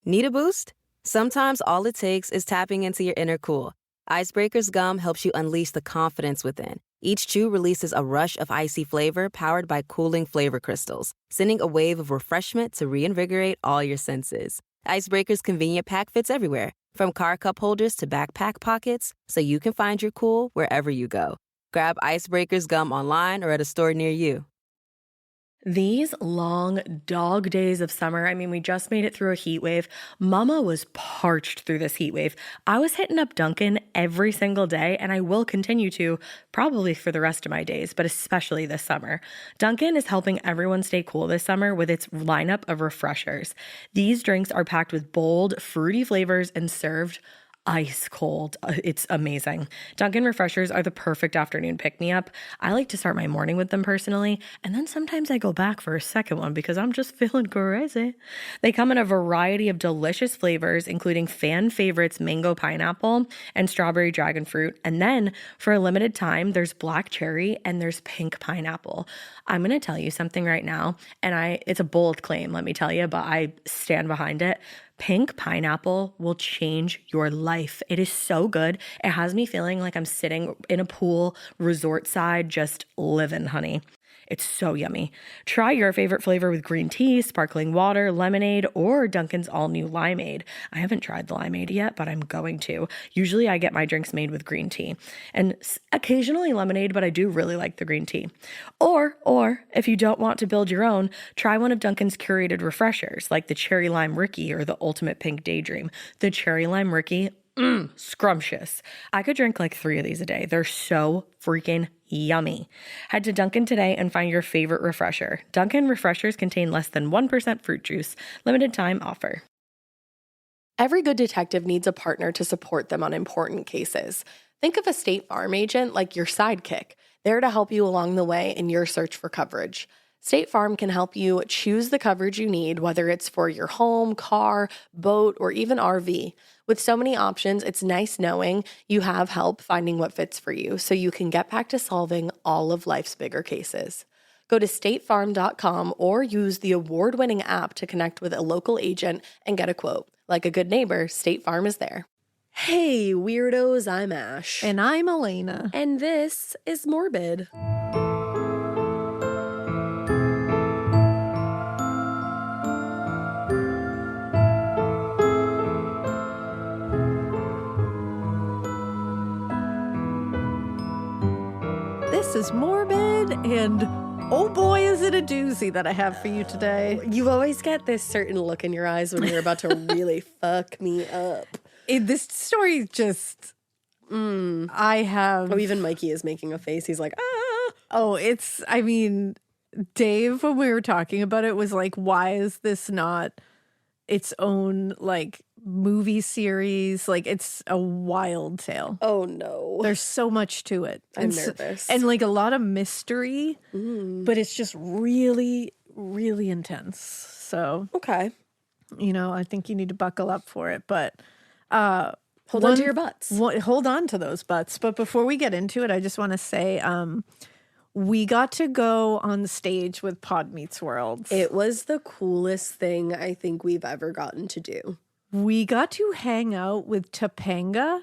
Need a boost? Sometimes all it takes is tapping into your inner cool. Icebreaker's gum helps you unleash the confidence within. Each chew releases a rush of icy flavor powered by cooling flavor crystals, sending a wave of refreshment to reinvigorate all your senses. Icebreaker's convenient pack fits everywhere, from car cup holders to backpack pockets, so you can find your cool wherever you go. Grab Icebreaker's gum online or at a store near you. These long dog days of summer, I mean, we just made it through a heat wave. Mama was parched through this heat wave. I was hitting up Dunkin' every single day, and I will continue to probably for the rest of my days, but especially this summer. Dunkin' is helping everyone stay cool this summer with its lineup of refreshers. These drinks are packed with bold, fruity flavors and served ice cold. It's amazing. Dunkin' refreshers are the perfect afternoon pick-me-up. I like to start my morning with them personally, and then sometimes I go back for a second one because I'm just feeling crazy. They come in a variety of delicious flavors, including fan favorites mango pineapple and strawberry dragon fruit. And then for a limited time, there's black cherry and there's pink pineapple. I'm going to tell you something right now, and it's a bold claim, let me tell you, but I stand behind it. Pink pineapple will change your life. It is so good. It has me feeling like I'm sitting in a pool, resort side, just living, honey. It's so yummy. Try your favorite flavor with green tea, sparkling water, lemonade, or Dunkin's all-new limeade. I haven't tried the limeade yet, but I'm going to. Usually I get my drinks made with green tea and occasionally lemonade, but I do really like the green tea. Or if you don't want to build your own, try one of Dunkin's curated refreshers like the Cherry Lime Ricky or the Ultimate Pink Daydream. The Cherry Lime Ricky, scrumptious. I could drink like 3 of these a day. They're so freaking yummy. Head to Dunkin' today and find your favorite refresher. Dunkin' refreshers contain less than 1% fruit juice. Limited time offer. Every good detective needs a partner to support them on important cases. Think of a State Farm agent like your sidekick, there to help you along the way in your search for coverage. State Farm can help you choose the coverage you need, whether it's for your home, car, boat, or even RV. With so many options, it's nice knowing you have help finding what fits for you so you can get back to solving all of life's bigger cases. Go to statefarm.com or use the award-winning app to connect with a local agent and get a quote. Like a good neighbor, State Farm is there. Hey, weirdos, I'm Ash. And I'm Elena. And this is Morbid. This is Morbid, and oh boy, is it a doozy that I have for you today. You always get this certain look in your eyes when you're about to really fuck me up. This story just, I have... Oh, even Mikey is making a face. He's like, ah. Oh, Dave, when we were talking about it, was like, why is this not its own, like, movie series? Like, it's a wild tale. Oh, no. There's so much to it. I'm nervous. And, like, a lot of mystery, but it's just really, really intense. So, okay. You know, I think you need to buckle up for it, but... hold on to your butts. Hold on to those butts. But before we get into it, I just want to say we got to go on the stage with Pod Meets World. It was the coolest thing I think we've ever gotten to do. We got to hang out with Topanga,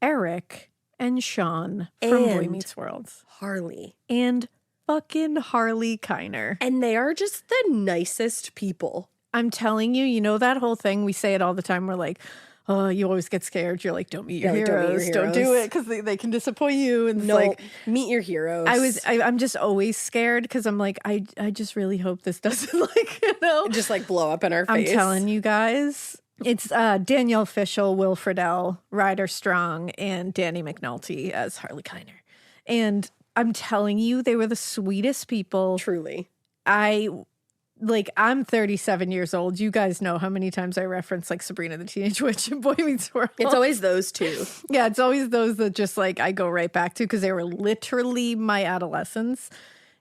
Eric, and Sean from Boy Meets World. Harley. And fucking Harley Kiner. And they are just the nicest people. I'm telling you, you know that whole thing? We say it all the time. We're like, oh, you always get scared. You're like, don't meet your heroes. Don't do it because they can disappoint you. And no, like, meet your heroes. I'm just always scared because I'm like, I just really hope this doesn't like, you know. Just like blow up in our face. I'm telling you guys. It's Danielle Fishel, Will Friedle, Ryder Strong, and Danny McNulty as Harley Kiner. And I'm telling you, they were the sweetest people. Truly. I'm 37 years old. You guys know how many times I reference like Sabrina the Teenage Witch and Boy Meets World. It's always those two. Yeah, it's always those that just like I go right back to because they were literally my adolescence.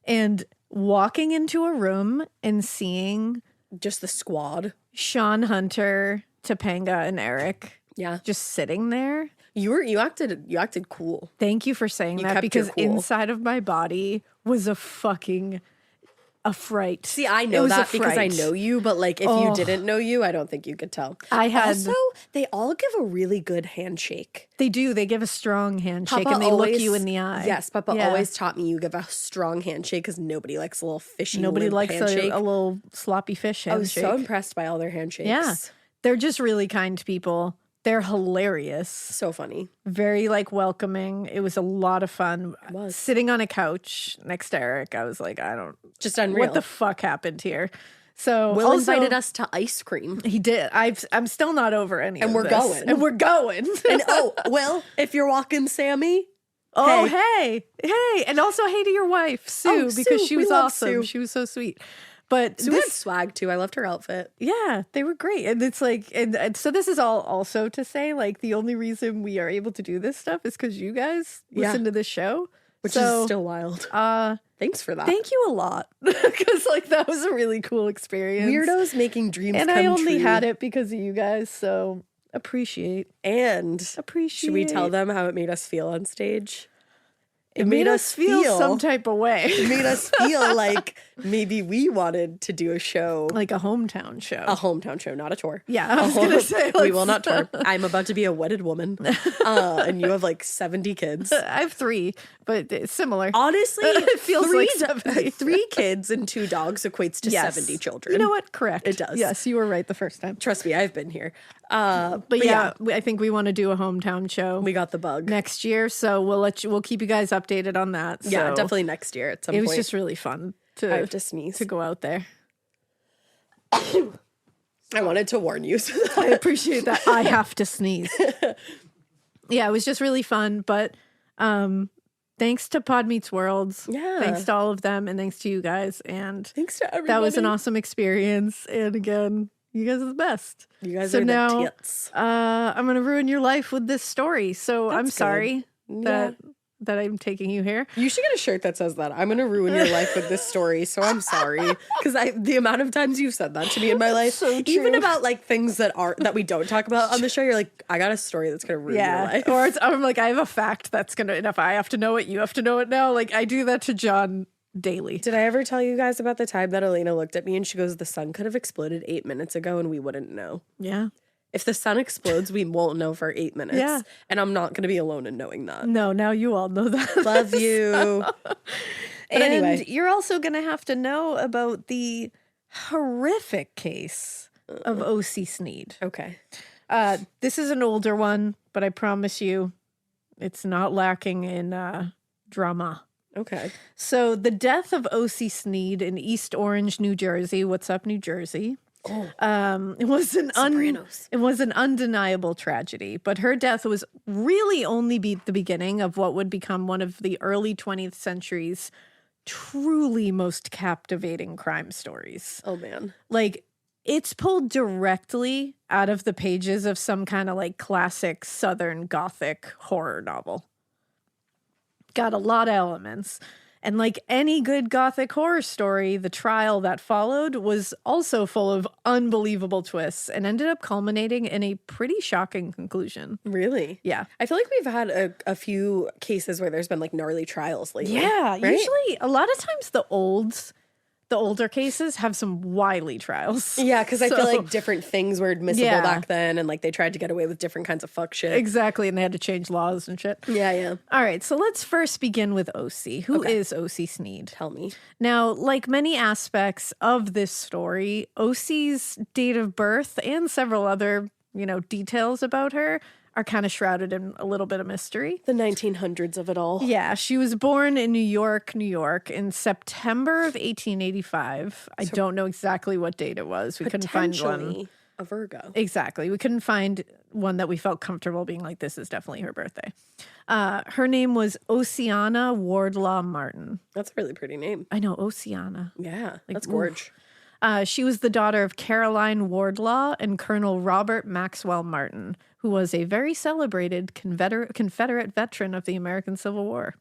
And walking into a room and seeing just the squad, Sean Hunter, Topanga, and Eric, just sitting there. You acted cool. Thank you for saying that because inside of my body was a a fright. See, I It know was a that because I fright. know you, but like if you didn't know you, I don't think you could tell. Also, they all give a really good handshake. They do. They give a strong handshake Papa and they look you in the eye. Yes, Papa Yeah. always taught me you give a strong handshake because nobody likes a little fishy Nobody limp likes handshake. a little sloppy fish I was handshake. so impressed by all their handshakes. Yeah. They're just really kind people. They're hilarious. So funny. Very like welcoming. It was a lot of fun. It was. Sitting on a couch next to Eric, I was like, Just unreal. what the fuck happened here? So Will also, invited us to ice cream. He did. I'm still not over any And of we're this. going. And we're going. And Will, if you're walking Sammy, Oh, hey. And also hey to your wife, Sue, Oh, because Sue. she We was love awesome. Sue. She was so sweet. But Sue had swag too. I loved her outfit. yeah, they were great. And it's like, and so this is all also to say, like, the only reason we are able to do this stuff is because you guys listen to this show. Which So, is still wild. Thanks for that. Thank you a lot. Because, like, that was a really cool experience. Weirdos making dreams And come I only true. had it because of you guys. So appreciate. Should we tell them how it made us feel on stage? It made us feel some type of way. It made us feel like maybe we wanted to do a show. Like a hometown show. A hometown show, not a tour. Yeah, I was going to say. We will not tour. I'm about to be a wedded woman. And you have like 70 kids. I have 3, but it's similar. Honestly, It feels like 70. 3 kids and 2 dogs equates to Yes. 70 children. You know what? Correct. It does. Yes, you were right the first time. Trust me, I've been here. But yeah, I think we want to do a hometown show. We got the bug. Next year, so we'll keep you guys updated on that. Yeah, So definitely next year at some It point. was just really fun I have to sneeze. to go out there. I wanted to warn you. So that I appreciate that. I have to sneeze. Yeah, it was just really fun. But thanks to Pod Meets Worlds. Yeah. Thanks to all of them, and thanks to you guys. And thanks to everybody. that was an awesome experience. And again, you guys are the best. You guys So are now, the tits. I'm gonna ruin your life with this story. So I'm That's sorry Yeah. that I'm taking you here. You should get a shirt that says that. I'm going to ruin your life with this story, so I'm sorry. Because the amount of times you've said that to me in my life, So even true. about like things that we don't talk about on the show, you're like, I got a story that's going to ruin your life. Or I'm like, I have a fact that's gonna, and if I have to know it, you have to know it now. Like I do that to John daily. Did I ever tell you guys about the time that Elena looked at me and she goes, the sun could have exploded 8 minutes ago and we wouldn't know? Yeah. If the sun explodes, we won't know for 8 minutes. Yeah. And I'm not going to be alone in knowing that. No, now you all know that. Love you. But And anyway. you're also gonna have to know about the horrific case of Ocey Snead. Okay. This is an older one, but I promise you, it's not lacking in drama. Okay. So the death of Ocey Snead in East Orange, New Jersey. What's up, New Jersey? It was an undeniable tragedy, but her death was really only the beginning of what would become one of the early 20th century's truly most captivating crime stories. Oh, man. Like, it's pulled directly out of the pages of some kind of like classic Southern Gothic horror novel. Got a lot of elements. And like any good Gothic horror story, the trial that followed was also full of unbelievable twists and ended up culminating in a pretty shocking conclusion. Really? Yeah. I feel like we've had a few cases where there's been like gnarly trials lately. Yeah. right? Usually, a lot of times the older cases have some wily trials. Yeah, because I feel So- like different things were admissible Yeah. back then, and like they tried to get away with different kinds of fuck shit. Exactly. And they had to change laws and shit. Yeah. All right. So let's first begin with Ocey. Who is Ocey Snead? Tell me. Now, like many aspects of this story, Ocey's date of birth and several other, details about her are kind of shrouded in a little bit of mystery. The 1900s of it all. Yeah, she was born in New York, in September of 1885. I don't know exactly what date it was. We couldn't find one. Potentially a Virgo. Exactly. We couldn't find one that we felt comfortable being like, this is definitely her birthday. Her name was Oceana Wardlaw Martin. That's a really pretty name. I know, Oceana. Yeah, that's oof. gorge. She was the daughter of Caroline Wardlaw and Colonel Robert Maxwell Martin, who was a very celebrated Confederate veteran of the American Civil War.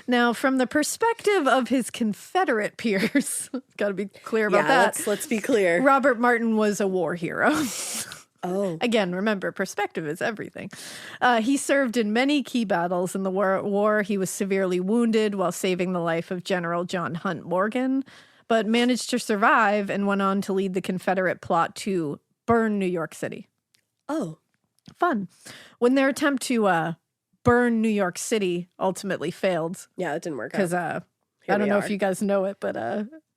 Now, from the perspective of his Confederate peers, got to be clear about that. Let's be clear. Robert Martin was a war hero. Oh. Again, remember, perspective is everything. He served in many key battles in the war. He was severely wounded while saving the life of General John Hunt Morgan, but managed to survive and went on to lead the Confederate plot to burn New York City. Oh. Fun. When their attempt to burn New York City ultimately failed. Yeah, it didn't work out. Because I don't know if you guys know it, but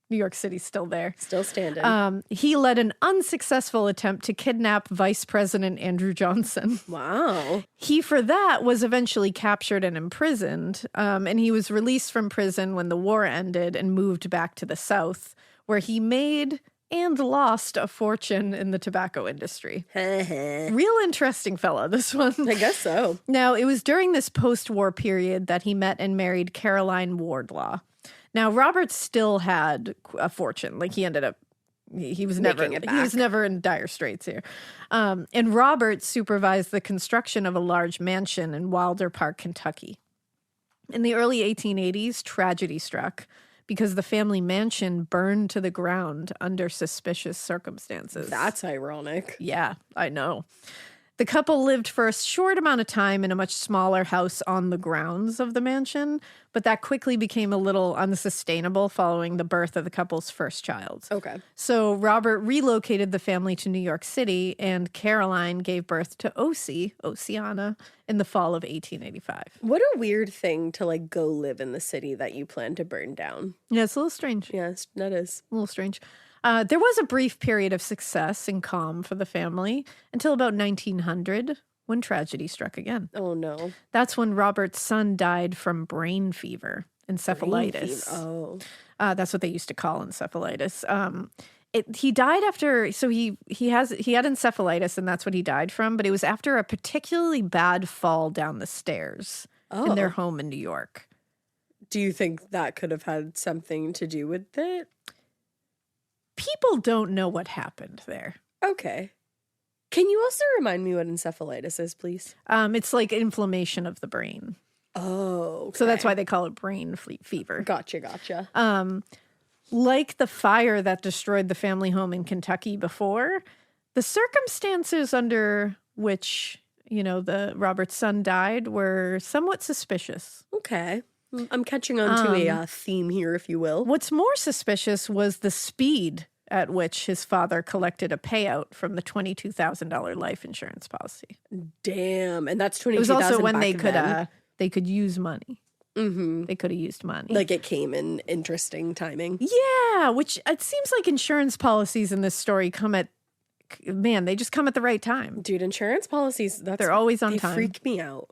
New York City's still there. Still standing. He led an unsuccessful attempt to kidnap Vice President Andrew Johnson. Wow. He, for that, was eventually captured and imprisoned, and he was released from prison when the war ended and moved back to the South, where he made and lost a fortune in the tobacco industry. Real interesting fella, this one. I guess so. Now, it was during this post-war period that he met and married Caroline Wardlaw. Now, Robert still had a fortune. Like, he ended up, he was never in dire straits here. And Robert supervised the construction of a large mansion in Wilder Park, Kentucky. In the early 1880s, tragedy struck because the family mansion burned to the ground under suspicious circumstances. That's ironic. Yeah, I know. The couple lived for a short amount of time in a much smaller house on the grounds of the mansion, but that quickly became a little unsustainable following the birth of the couple's first child. Okay. So Robert relocated the family to New York City, and Caroline gave birth to Oceana, in the fall of 1885. What a weird thing to, like, go live in the city that you plan to burn down. Yeah, it's a little strange. Yes, that is. A little strange. There was a brief period of success and calm for the family until about 1900, when tragedy struck again. Oh, no. That's when Robert's son died from brain fever, encephalitis. That's what they used to call encephalitis. He died after, so he had encephalitis, and that's what he died from, but it was after a particularly bad fall down the stairs in their home in New York. Do you think that could have had something to do with it? People don't know what happened there. Okay. Can you also remind me what encephalitis is, please? It's like inflammation of the brain. Oh, okay. So that's why they call it brain fever. Gotcha. Like the fire that destroyed the family home in Kentucky before, the circumstances under which, the Robert's son died were somewhat suspicious. Okay. I'm catching on to a theme here, if you will. What's more suspicious was the speed at which his father collected a payout from the $22,000 life insurance policy. Damn, and that's $22,000. It was also when they could use money. Mm-hmm. They could have used money. Like, it came in interesting timing. Yeah, which it seems like insurance policies in this story they just come at the right time. Dude, insurance policies, they're always on time. They freak me out.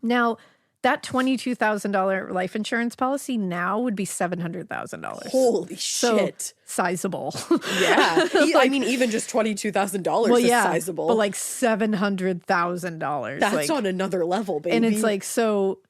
Now, that $22,000 life insurance policy now would be $700,000. Holy shit. Sizable. Yeah. I mean, even just $22,000 is sizable. But like $700,000. That's on another level, baby. And it's like, so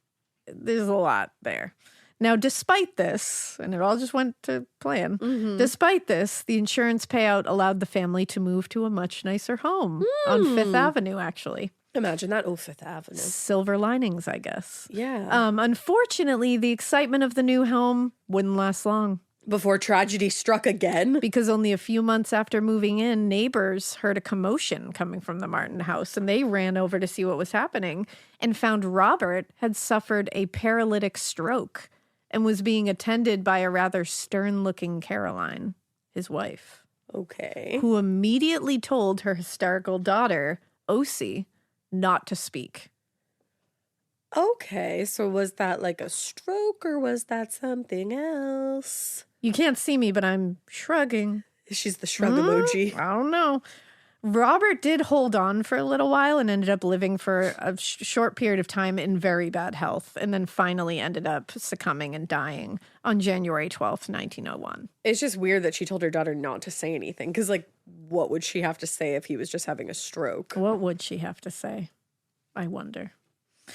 there's a lot there. Now, despite this, and it all just went to plan, despite this, the insurance payout allowed the family to move to a much nicer home on Fifth Avenue, actually. Imagine that. Oh, Fifth Avenue. Silver linings, I guess. Yeah. Unfortunately, the excitement of the new home wouldn't last long. Before tragedy struck again? Because only a few months after moving in, neighbors heard a commotion coming from the Martin house, and they ran over to see what was happening and found Robert had suffered a paralytic stroke and was being attended by a rather stern-looking Caroline, his wife. Okay. Who immediately told her hysterical daughter, Ocey, not to speak. Okay, so was that like a stroke or was that something else? You can't see me, but I'm shrugging. She's the shrug emoji. I don't know. Robert did hold on for a little while and ended up living for a short period of time in very bad health, and then finally ended up succumbing and dying on January 12th, 1901. It's just weird that she told her daughter not to say anything, because, like, what would she have to say if he was just having a stroke? What would she have to say? I wonder.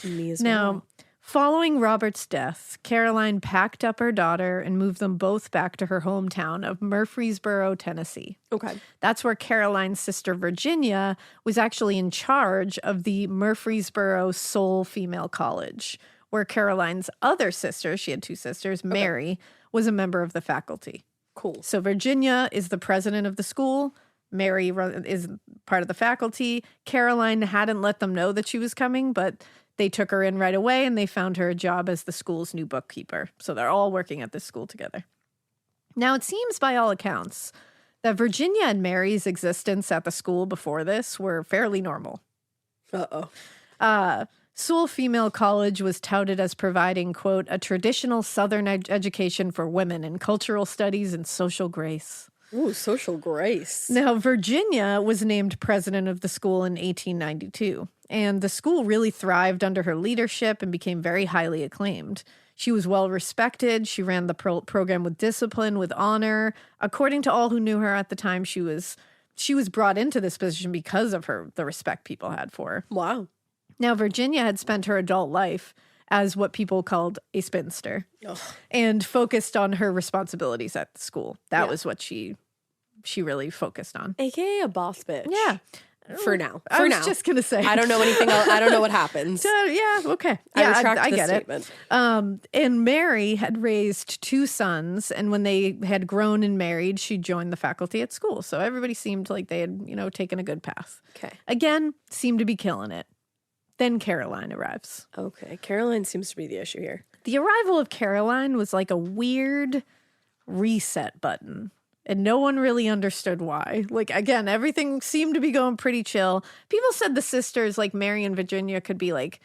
Me as Now, well. following Robert's death, Caroline packed up her daughter and moved them both back to her hometown of Murfreesboro, Tennessee. Okay. That's where Caroline's sister Virginia was actually in charge of the Murfreesboro Soul Female College, where Caroline's other sister, she had two sisters, Mary, was a member of the faculty. Cool. So Virginia is the president of the school. Mary is part of the faculty. Caroline hadn't let them know that she was coming, but they took her in right away and they found her a job as the school's new bookkeeper. So they're all working at this school together. Now, it seems by all accounts that Virginia and Mary's existence at the school before this were fairly normal. Sewell Female College was touted as providing, quote, a traditional Southern education for women in cultural studies and social grace. Ooh, social grace. Now, Virginia was named president of the school in 1892, and the school really thrived under her leadership and became very highly acclaimed. She was well respected. She ran the program with discipline, with honor. According to all who knew her at the time, she was brought into this position because of the respect people had for her. Wow. Now, Virginia had spent her adult life as what people called a spinster and focused on her responsibilities at the school. That was what she really focused on. AKA a boss bitch. Yeah. For now. I was just going to say. I don't know anything else. I don't know what happens. Yeah, okay. I Yeah, retract I the get statement. it. And Mary had raised 2 sons, and when they had grown and married, she joined the faculty at school. So everybody seemed like they had, taken a good path. Okay. Again, seemed to be killing it. Then Caroline arrives. Okay. Caroline seems to be the issue here. The arrival of Caroline was like a weird reset button. And no one really understood why. Like, again, everything seemed to be going pretty chill. People said the sisters, like Mary and Virginia, could be like,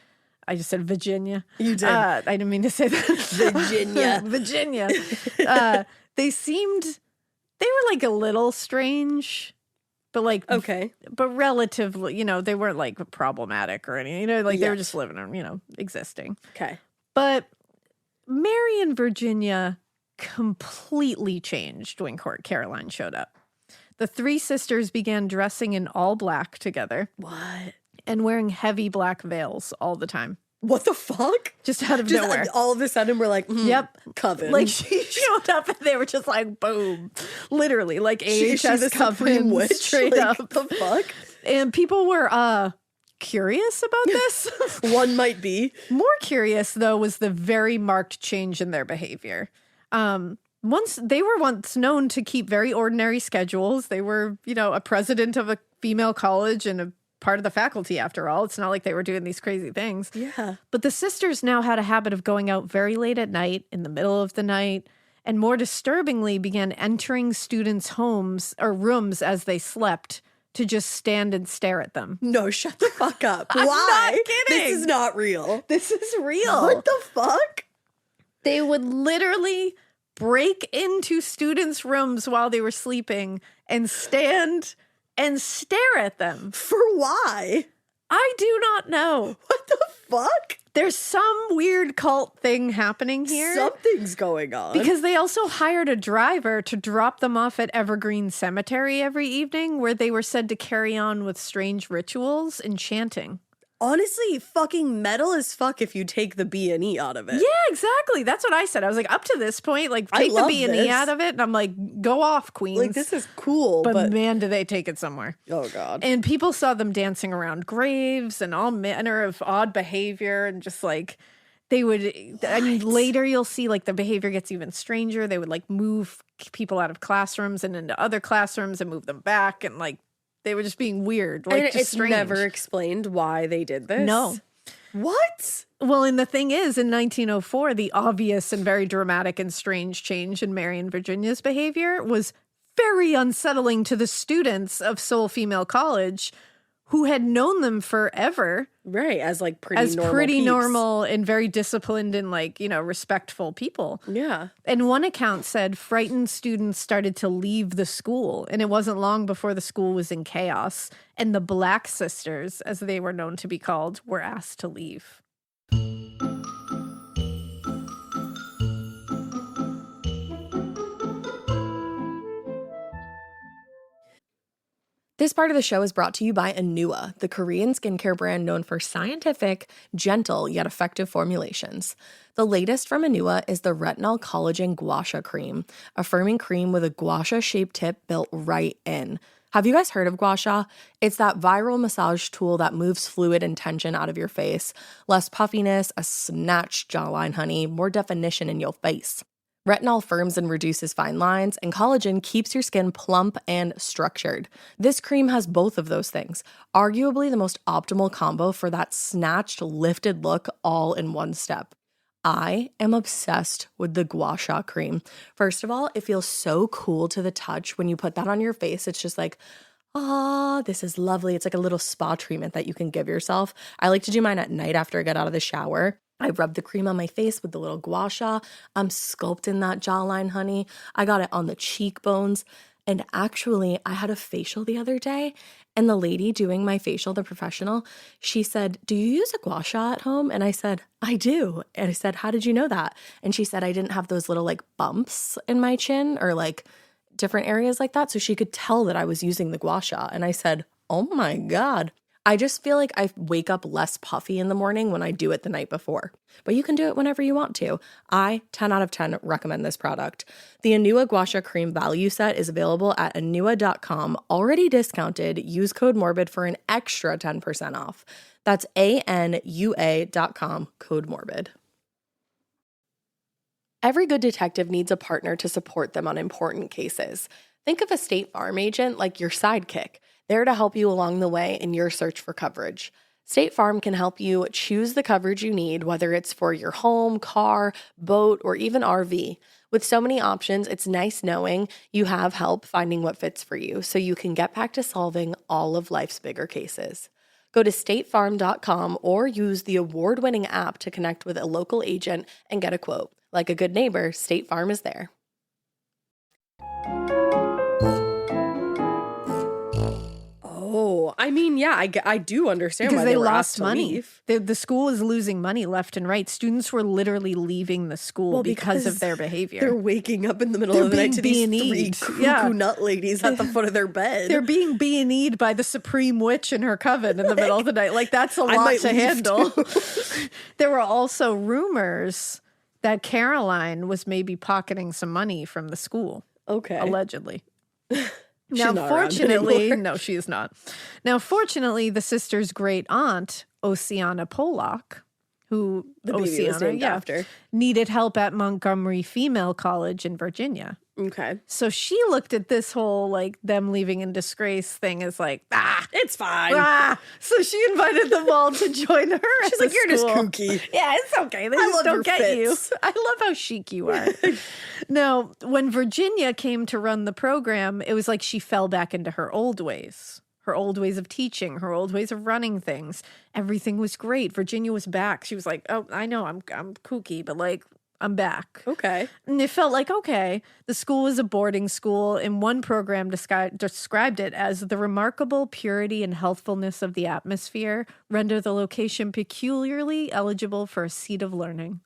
I just said Virginia. You did. I didn't mean to say that. Virginia. Virginia. They were like a little strange, but like, Okay. but relatively, they weren't like problematic or anything, like they were just living, existing. Okay. But Mary and Virginia completely changed when Caroline showed up. The 3 sisters began dressing in all black together. What? And wearing heavy black veils all the time. What the fuck? Just out of nowhere. All of a sudden, we're like, Yep. Coven. Like, she showed up and they were just like, boom. Literally, like She's the AHS Supreme Coven, Witch. straight Like, up. the fuck? And people were curious about this. One might be. More curious, though, was the very marked change in their behavior. They were once known to keep very ordinary schedules. They were, a president of a female college and a part of the faculty, after all. It's not like they were doing these crazy things. Yeah. But the sisters now had a habit of going out very late at night, in the middle of the night, and more disturbingly began entering students' homes or rooms as they slept to just stand and stare at them. No, shut the fuck up. I'm Why? not kidding. This is not real. This is real. What the fuck? They would literally break into students' rooms while they were sleeping and stand and stare at them. For why? I do not know. What the fuck? There's some weird cult thing happening here. Something's going on. Because they also hired a driver to drop them off at Evergreen Cemetery every evening, where they were said to carry on with strange rituals and chanting. Honestly, fucking metal as fuck if you take the B&E out of it. Yeah, exactly. That's what I said. I was like, up to this point, like, I take the love B&E this. out of it. And I'm like, go off, queens. Like, this is cool, but man, do they take it somewhere. Oh, God. And people saw them dancing around graves and all manner of odd behavior, and just like they would, I mean, later you'll see like the behavior gets even stranger. They would like move people out of classrooms and into other classrooms and move them back, and like they were just being weird. Like, and just it's strange. never explained why they did this? No. What? Well, and the thing is, in 1904, the obvious and very dramatic and strange change in Mary and Virginia's behavior was very unsettling to the students of Sewell Female College, who had known them forever. Right, as like pretty normal normal and very disciplined and like, respectful people. Yeah. And one account said frightened students started to leave the school, and it wasn't long before the school was in chaos, and the Black Sisters, as they were known to be called, were asked to leave. This part of the show is brought to you by Anua, the Korean skincare brand known for scientific, gentle, yet effective formulations. The latest from Anua is the Retinol Collagen Gua Sha Cream, a firming cream with a gua sha-shaped tip built right in. Have you guys heard of gua sha? It's that viral massage tool that moves fluid and tension out of your face. Less puffiness, a snatched jawline, honey, more definition in your face. Retinol firms and reduces fine lines, and collagen keeps your skin plump and structured. This cream has both of those things, arguably the most optimal combo for that snatched, lifted look all in one step. I am obsessed with the Gua Sha cream. First of all, it feels so cool to the touch. When you put that on your face, it's just like, this is lovely. It's like a little spa treatment that you can give yourself. I like to do mine at night after I get out of the shower. I rub the cream on my face with the little Gua Sha. I'm sculpting that jawline, honey. I got it on the cheekbones. And actually, I had a facial the other day, and the lady doing my facial, the professional, she said, "Do you use a Gua Sha at home?" And I said, "I do." And I said, "How did you know that?" And she said, "I didn't have those little like bumps in my chin or like different areas like that." So she could tell that I was using the Gua Sha. And I said, "Oh my God." I just feel like I wake up less puffy in the morning when I do it the night before. But you can do it whenever you want to. I, 10 out of 10, recommend this product. The Anua Gua Sha Cream Value Set is available at anua.com, already discounted. Use code MORBID for an extra 10% off. That's ANUA.com, code MORBID. Every good detective needs a partner to support them on important cases. Think of a State Farm agent like your sidekick, there to help you along the way in your search for coverage. State Farm can help you choose the coverage you need, whether it's for your home, car, boat, or even RV. With so many options, it's nice knowing you have help finding what fits for you so you can get back to solving all of life's bigger cases. Go to statefarm.com or use the award-winning app to connect with a local agent and get a quote. Like a good neighbor, State Farm is there. Oh, I mean, yeah, I do understand Because why they were lost asked to money. leave. The school was losing money left and right. Students were literally leaving the school because of their behavior. They're waking up in the middle They're of the night to being these three B&D'd. cuckoo Yeah. nut ladies at the foot of their bed. They're being B&D'd by the supreme witch and her coven in the middle of the night. Like, that's a lot might to leave handle. There were also rumors that Caroline was maybe pocketing some money from the school. Okay. Allegedly. She's Now, not around fortunately, anymore. no, she is not. Now, fortunately, the sister's great aunt, Oceana Pollock, who The baby was named after. needed help at Montgomery Female College in Virginia. Okay. So she looked at this whole like them leaving in disgrace thing as like, It's fine. So she invited them all to join her. She's like, "You're just kooky." Yeah, it's okay. They I just love don't your get fits. you. I love how chic you are. Now, when Virginia came to run the program, it was like she fell back into her old ways of teaching, her old ways of running things. Everything was great. Virginia was back. She was like, "Oh, I know I'm kooky, but like I'm back." Okay. And it felt like, okay, the school was a boarding school, and one program described it as the remarkable purity and healthfulness of the atmosphere render the location peculiarly eligible for a seat of learning.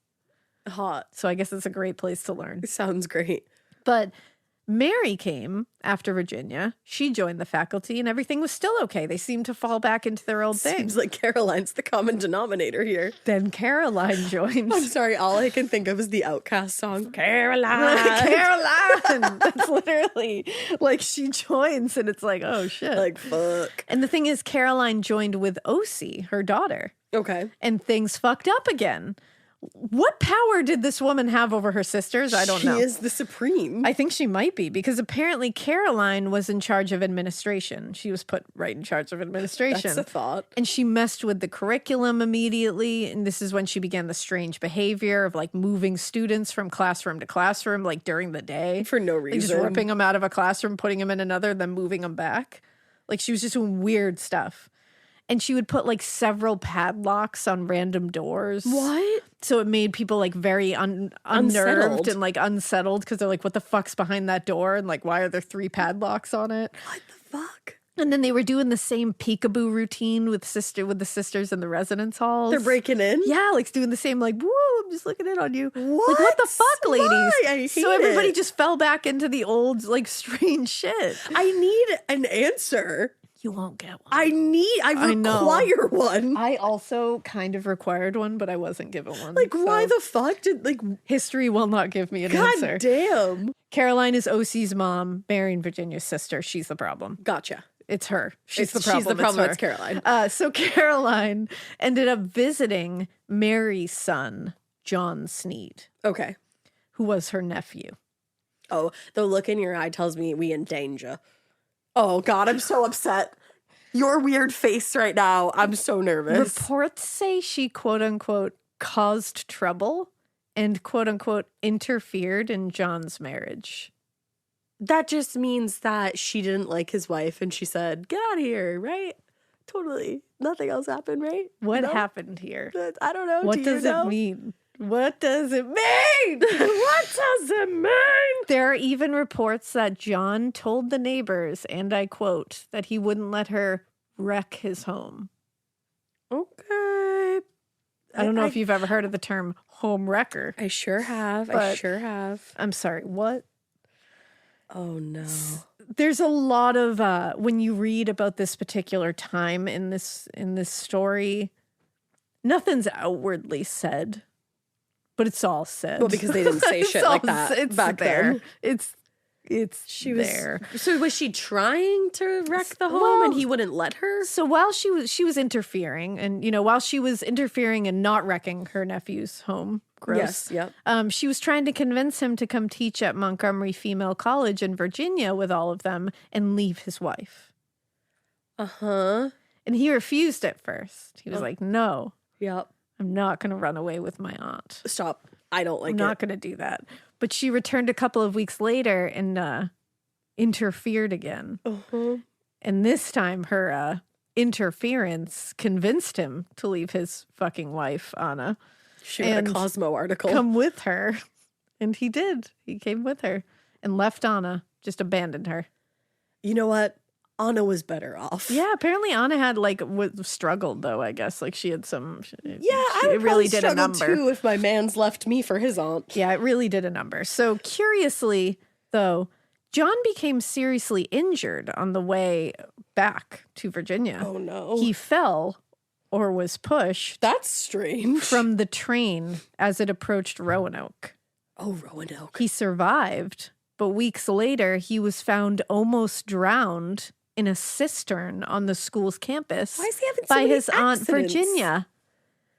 Hot. So I guess it's a great place to learn. Sounds great. But Mary came after Virginia. She joined the faculty, and everything was still okay. They seemed to fall back into their old Seems things. like Caroline's the common denominator here. Then Caroline joined. I'm sorry, all I can think of is the Outcast song, Caroline. That's literally like she joins, and it's like, oh shit. Like, fuck. And the thing is, Caroline joined with Ocey, her daughter, Okay. and things fucked up again. What power did this woman have over her sisters? I don't know. She is the supreme. I think she might be, because apparently Caroline was in charge of administration. She was put right in charge of administration. That's a thought. And she messed with the curriculum immediately. And this is when she began the strange behavior of like moving students from classroom to classroom, like during the day. For no Like, just reason. ripping them out of a classroom, putting them in another, then moving them back. Like she was just doing weird stuff. And she would put like several padlocks on random doors. What? So it made people like very unnerved Unsettled. and like unsettled because they're like, what the fuck's behind that door? And like, why are there 3 padlocks on it? What the fuck? And then they were doing the same peekaboo routine with the sisters in the residence halls. They're breaking in? Yeah, like doing the same like, woo, I'm just looking in on you. What? Like, what the fuck, ladies? Why? I hate so everybody it. just fell back into the old like strange shit. I need an answer. You won't get one. I know. require one. I also kind of required one, but I wasn't given one. Like, why so the fuck did, like, history will not give me an god answer. damn. Caroline is Ocey's mom, Mary and Virginia's sister. She's the problem. Gotcha. It's her. She's the She's the problem. problem. her. It's Caroline. So Caroline ended up visiting Mary's son, John Snead. Okay. who was her nephew. Oh, the look in your eye tells me we in danger. Oh, God, I'm so upset. Your weird face right now. I'm so nervous. Reports say she, quote unquote, caused trouble and, quote unquote, interfered in John's marriage. That just means that she didn't like his wife and she said, get out of here, right? Totally. Nothing else happened, right? What No? happened here? I don't know. What Do does you know? it mean? What does it mean? What does it mean? There are even reports that John told the neighbors, and I quote, that he wouldn't let her wreck his home. Okay. I don't know if you've ever heard of the term home wrecker. I sure have. But- I'm sorry, what? Oh, no. There's a lot of when you read about this particular time in this story, nothing's outwardly said, but it's all said. Well, because they didn't say It's shit like all- that it's back there. then. It's She was there. So was she trying to wreck the home Well- and he wouldn't let her? So while she was interfering, and while she was interfering and not wrecking her nephew's home, gross. Yes, yep. She was trying to convince him to come teach at Montgomery Female College in Virginia with all of them and leave his wife. Uh-huh. And he refused at first. He was like, "No, Yep. I'm not going to run away with my aunt. Stop. I don't like I'm it. not going to do that." But she returned a couple of weeks later and interfered again. Uh-huh. And this time her interference convinced him to leave his fucking wife, Anna. She read a And Cosmo article. Come with her. And he did. He came with her and left Anna, just abandoned her. You know what? Anna was better off. Yeah, apparently Anna had struggled though, I guess. Like she had some. Yeah, I would really probably did a struggle number. too if my man's left me for his aunt. Yeah, it really did a number. So curiously, though, John became seriously injured on the way back to Virginia. Oh no. He fell or was pushed That's strange. from the train as it approached Roanoke. Oh, Roanoke. He survived, but weeks later, he was found almost drowned in a cistern on the school's campus Why is he having so by many his Aunt accidents? Virginia.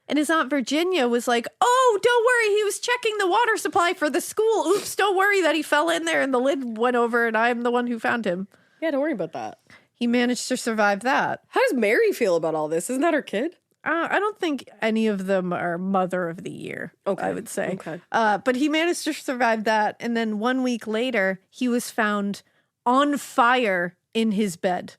And his Aunt Virginia was like, "Oh, don't worry. He was checking the water supply for the school. Oops, don't worry that he fell in there and the lid went over and I'm the one who found him." Yeah, don't worry about that. He managed to survive that. How does Mary feel about all this? Isn't that her kid? I don't think any of them are Mother of the Year, Okay, I would say. okay. But he managed to survive that. And then 1 week later, he was found on fire in his bed.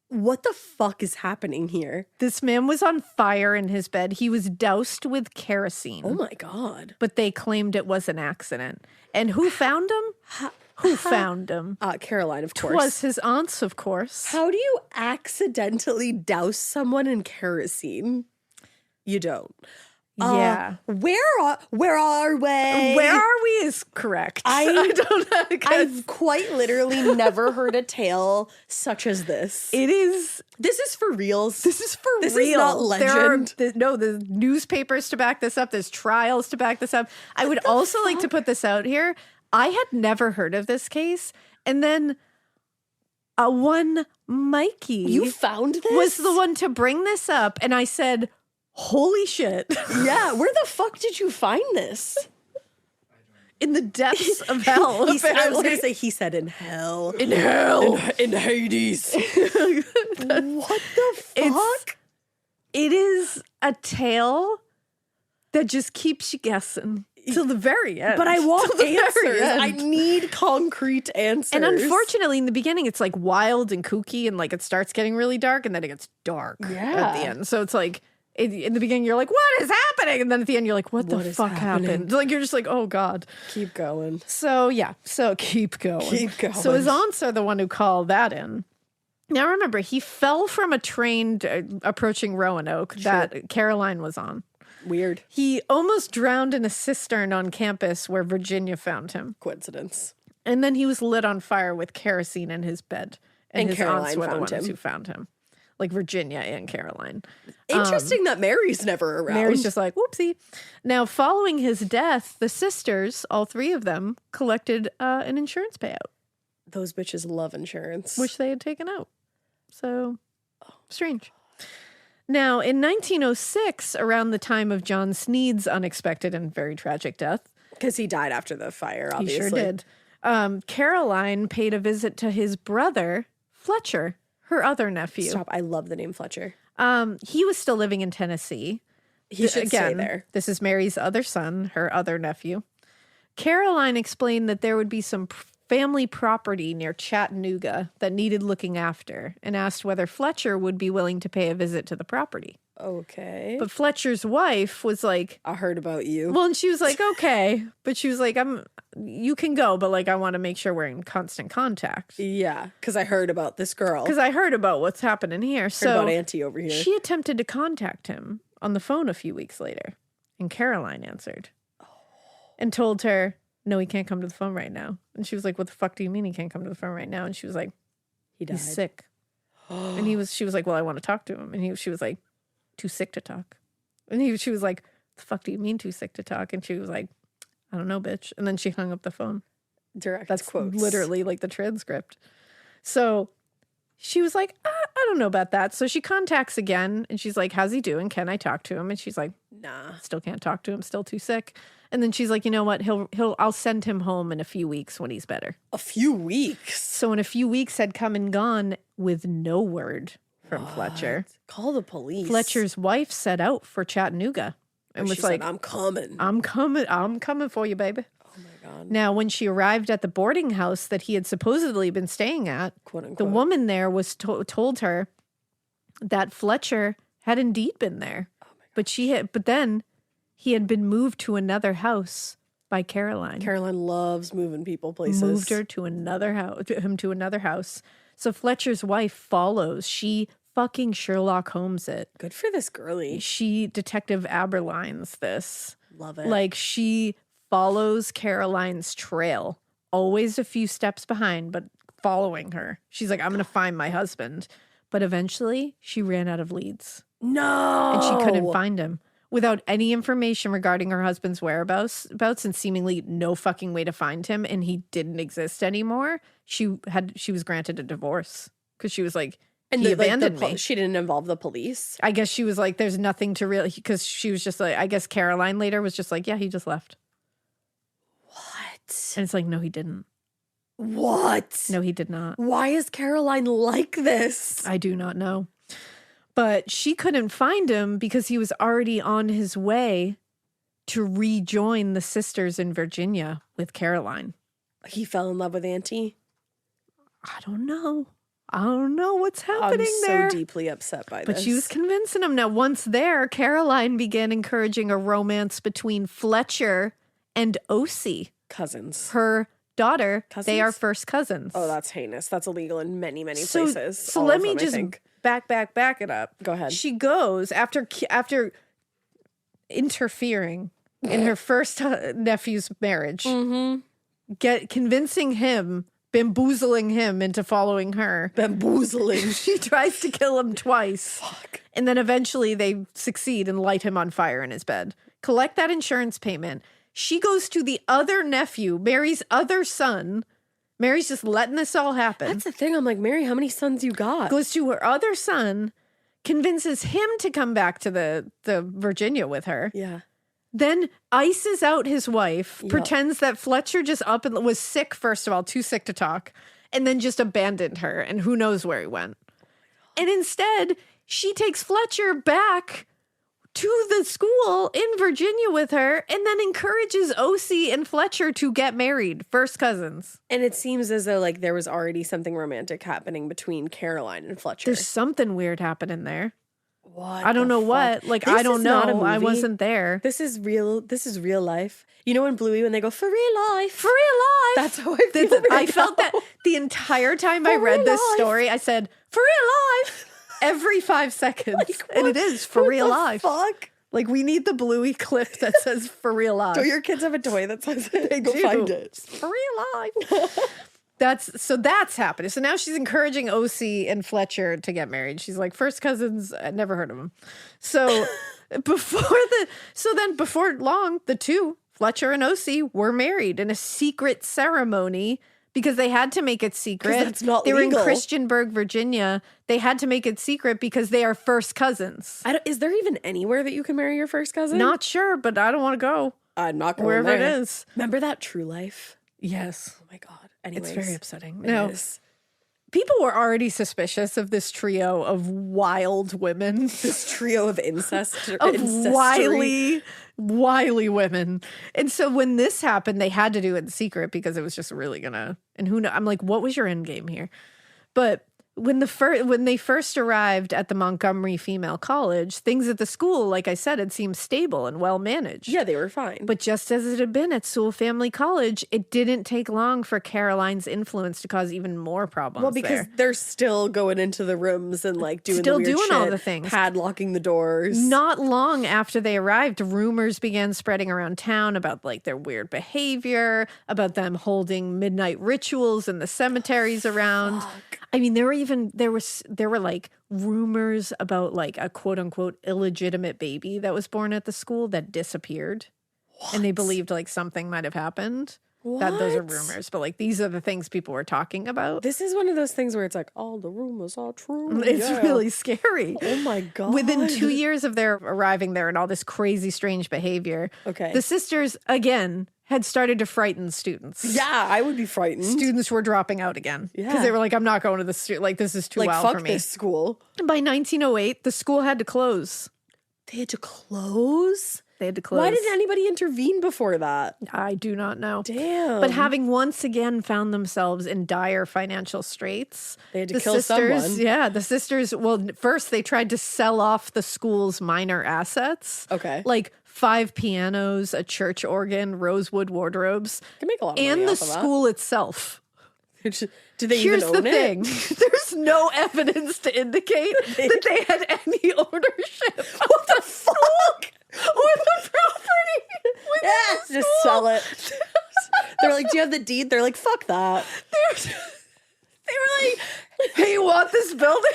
What the fuck is happening here? This man was on fire in his bed. He was doused with kerosene. Oh my God. But they claimed it was an accident. And who found him? Who found him? Caroline, of course. Was his aunts, of course. How do you accidentally douse someone in kerosene? You don't. Yeah. Where are we? Where are we is correct. I don't know. 'Cause I've quite literally never heard a tale such as this. it is. This is for reals. This is for This real. is not legend. There's newspapers to back this up. There's trials to back this up. I would also like to put this out here. I had never heard of this case. And then one Mikey You found this? was the one to bring this up. And I said, holy shit. Yeah, where the fuck did you find this? In the depths of hell. I was apparently. going to say he said in hell. In hell. In Hades. What the fuck? It is a tale that just keeps you guessing till the very end. But I want Till the very answers. I end. need concrete answers. And unfortunately, in the beginning, it's like wild and kooky, and like it starts getting really dark, and then it gets dark at the end. So it's like in the beginning, you're like, "What is happening?" And then at the end, you're like, "What the is fuck happening? happened?" Like you're just like, "Oh God." keep going. So yeah, so keep going. Keep going. So his aunts are the one who called that in. Now remember, he fell from a train approaching Roanoke that Caroline was on. Weird He almost drowned in a cistern on campus where Virginia found him. coincidence. And then he was lit on fire with kerosene in his bed. And his Caroline aunts were the found ones him. who found him. Like Virginia and Caroline. Interesting that Mary's never around. Mary's just like, whoopsie. Now, following his death, the sisters, all three of them, collected an insurance payout, Those bitches love insurance. which they had taken out. So, strange. Now, in 1906, around the time of John Snead's unexpected and very tragic death, Because he died after the fire, obviously. he sure did, Caroline paid a visit to his brother, Fletcher, her other nephew. Stop. I love the name Fletcher. He was still living in Tennessee. He should stay there. This is Mary's other son, her other nephew. Caroline explained that there would be some family property near Chattanooga that needed looking after and asked whether Fletcher would be willing to pay a visit to the property. Okay. But Fletcher's wife was like, I heard about you. well, and she was like, okay. But she was like, you can go, but like, I want to make sure we're in constant contact. Yeah, because I heard about this girl. Because I heard about what's happening here. Heard So about Auntie over here. she attempted to contact him on the phone a few weeks later, and Caroline answered and told her, no, he can't come to the phone right now. And she was like, what the fuck do you mean he can't come to the phone right now? And she was like, He died. he's sick. And she was like, well, I want to talk to him. And she was like, too sick to talk. And she was like, the fuck do you mean too sick to talk? And she was like, I don't know, bitch. And then she hung up the phone. Direct That's quotes. literally like the transcript. So she was like, I don't know about that. So she contacts again and she's like, how's he doing? Can I talk to him? And she's like, Nah. still can't talk to him, still too sick. And then she's like, you know what? I'll send him home in a few weeks when he's better. A few weeks. So in a few weeks had come and gone with no word from Fletcher. Call the police. Fletcher's wife set out for Chattanooga and was She like, said, I'm coming. I'm coming for you, baby. Oh my God. Now, when she arrived at the boarding house that he had supposedly been staying at, Quote unquote. the woman there was told her that Fletcher had indeed been there, but then he had been moved to another house by Caroline. Caroline loves moving people places. Moved her to another house. So Fletcher's wife follows. She fucking Sherlock Holmes it. Good for this girly. She Detective Aberlines this. Love it. Like she follows Caroline's trail, always a few steps behind, but following her. She's like, I'm going to find my husband. But eventually she ran out of leads no. and she couldn't find him. Without any information regarding her husband's whereabouts and seemingly no fucking way to find him, and he didn't exist anymore, she was granted a divorce because she was like, he abandoned me. She didn't involve the police. I guess she was like, there's nothing to really, because she was just like, I guess Caroline later was just like, yeah, he just left. What? And it's like, no, he didn't. What? No, he did not. Why is Caroline like this? I do not know. But she couldn't find him because he was already on his way to rejoin the sisters in Virginia with Caroline. He fell in love with Auntie. I don't know. I don't know what's happening there. I'm so deeply upset by this. But she was convincing him. Now, once there, Caroline began encouraging a romance between Fletcher and Ocey, cousins. her daughter. Cousins? They are first cousins. Oh, that's heinous. That's illegal in many, many places. So All let of me them, I just think. back it up. Go ahead. She goes after interfering in her first nephew's marriage, convincing him, bamboozling him into following her. Bamboozling. She tries to kill him twice. Fuck. And then eventually they succeed and light him on fire in his bed. Collect that insurance payment. She goes to the other nephew, Mary's other son. Mary's just letting this all happen. That's the thing. I'm like, Mary, how many sons you got? Goes to her other son, convinces him to come back to the Virginia with her. Yeah. Then ices out his wife, pretends that Fletcher just up and was sick, first of all, too sick to talk, and then just abandoned her, and who knows where he went. And instead, she takes Fletcher back to the school in Virginia with her and then encourages Ocey and Fletcher to get married, first cousins. And it seems as though like there was already something romantic happening between Caroline and Fletcher. There's something weird happening there. What? I don't know what. Like, I don't know. I movie. wasn't there. This is real. This is real life. You know in Bluey when they go for real life. For real life. That's how I feel. I felt that the entire time I read this story. I said, for real life. Every 5 seconds. And it is for real life. Fuck. Like, we need the Bluey clip that says for real life. Do your kids have a toy that says it? They Go do. find it. For real life. That's happening. So now she's encouraging Ocey and Fletcher to get married. She's like, first cousins, I never heard of them. So before long, the two, Fletcher and Ocey, were married in a secret ceremony because they had to make it secret. that's not they were in legal. Christiansburg, Virginia. They had to make it secret because they are first cousins. Is there even anywhere that you can marry your first cousin? Not sure, but I don't want to go I'm not going wherever there. it is. Remember that True Life? Yes. Oh my God. Anyways, It's very upsetting. it No, is. people were already suspicious of this trio of wild women. This trio of incest. Of incestory. wily women. And so when this happened, they had to do it in secret because it was just really gonna, and who knows, I'm like, what was your end game here? But when they first arrived at the Montgomery Female College, things at the school, like I said, had seemed stable and well managed. Yeah, they were fine. But just as it had been at Sewell Family College, it didn't take long for Caroline's influence to cause even more problems. well, because they're still going into the rooms and like doing Still the weird doing all shit, the things. padlocking the doors. Not long after they arrived, rumors began spreading around town about like their weird behavior, about them holding midnight rituals in the cemeteries around. I mean, there were like rumors about like a quote unquote illegitimate baby that was born at the school that disappeared. And they believed like something might have happened. Those are What? rumors, but like these are the things people were talking about. This is one of those things where it's like, all the rumors are true. It's Yeah. really scary. Oh my God. Within 2 years of their arriving there and all this crazy, strange behavior, Okay. the sisters, again, had started to frighten students. Yeah, I would be frightened. Students were dropping out again. Because Yeah. they were like, I'm not going to this, like, this is too like, wild fuck for me. this school. And by 1908, the school had to close. They had to close? They had to close. Why didn't anybody intervene before that? I do not know. Damn. But having once again found themselves in dire financial straits, They had to the kill sisters, someone. yeah, the sisters, well, first they tried to sell off the school's minor assets. Okay. Like 5 pianos, a church organ, rosewood wardrobes, Can make a lot of money and the off of that. school itself. Do they Here's even the own thing. it? There's no evidence to indicate that they had any ownership. What the fuck? Or the property. within Yeah, the just school. sell it. They're like, do you have the deed? They're like, fuck that. They were like, hey, you want this building?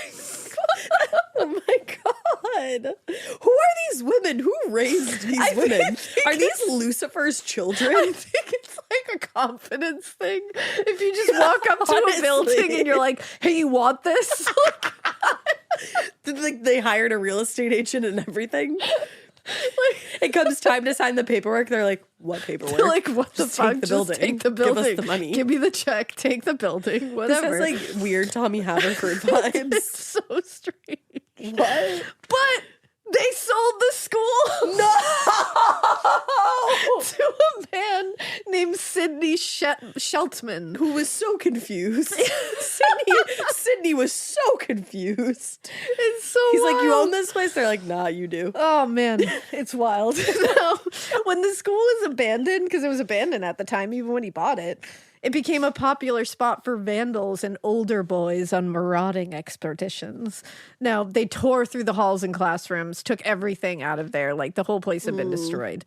Oh my God. Who are these women? Who raised these women? Are these Lucifer's children? I think it's like a confidence thing. If you just walk up to a building Honestly. and you're like, hey, you want this? Like they hired a real estate agent and everything. Like, it comes time to sign the paperwork. They're like, what paperwork? They're like, what the Just fuck? Take the Just building. take the building. Give us the money. Give me the check. Take the building. this Whatever. has like weird Tommy Haverford vibes. It's so strange. What? But they sold the school. No! To a man named Sidney Sheltman. Who was so confused. Sydney was so confused. It's so He's like, you wild. own this place? They're like, nah, you do. Oh man, it's wild. Now, when the school was abandoned, because it was abandoned at the time, even when he bought it, it became a popular spot for vandals and older boys on marauding expeditions. Now, they tore through the halls and classrooms, took everything out of there. Like the whole place had been destroyed.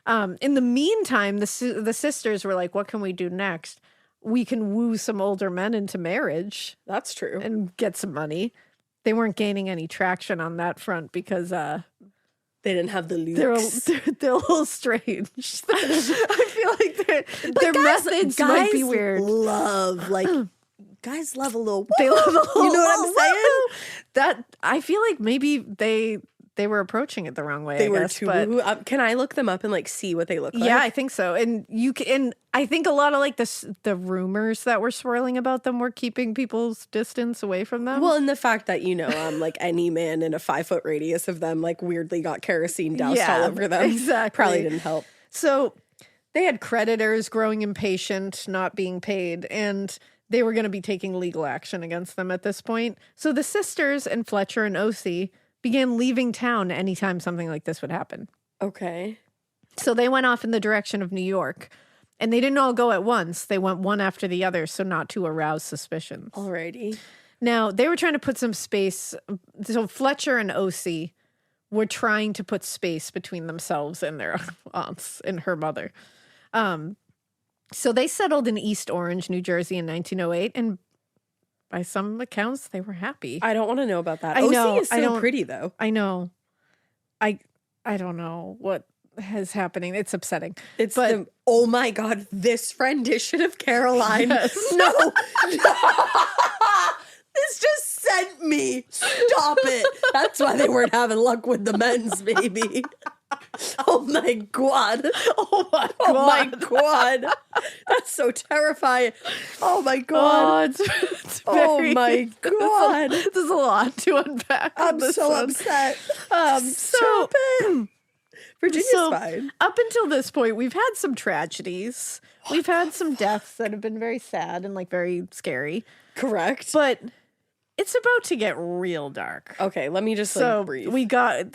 In the meantime, the sisters were like, what can we do next? We can woo some older men into marriage That's true. and get some money. They weren't gaining any traction on that front because They didn't have the they're looks. a little strange. I feel like their methods might be weird. Guys love a little. They love a little, You know what I'm saying? That I feel like maybe they were approaching it the wrong way. They I were guess, too. but Can I look them up and like see what they look like? yeah, I think so. And you can. And I think a lot of like the rumors that were swirling about them were keeping people's distance away from them. Well, and the fact that like any man in a 5-foot radius of them like weirdly got kerosene doused all over them, exactly. probably didn't help. So they had creditors growing impatient, not being paid, and they were going to be taking legal action against them at this point. So the sisters and Fletcher and Ocey began leaving town anytime something like this would happen. Okay. So they went off in the direction of New York, and they didn't all go at once. They went one after the other, so not to arouse suspicions. Alrighty. Now, they were trying to put some space. So Fletcher and Ocey were trying to put space between themselves and their aunts and her mother. So they settled in East Orange, New Jersey in 1908, and by some accounts, they were happy. I don't want to know about that. I know, OC is I so don't- pretty though. I know. I don't know what is happening. It's upsetting. Oh my God, this rendition of Caroline. Yes. No. This just sent me. Stop it. That's why they weren't having luck with the men's, baby. Oh my God. Oh my God. Oh my God. That's so terrifying. Oh my God. It's Oh very, my God. There's a lot to unpack. I'm this so one. upset. So, Virginia's fine. up until this point, we've had some tragedies. We've had some deaths that have been very sad and like very scary. Correct. But it's about to get real dark. Okay, let me just So breathe. we got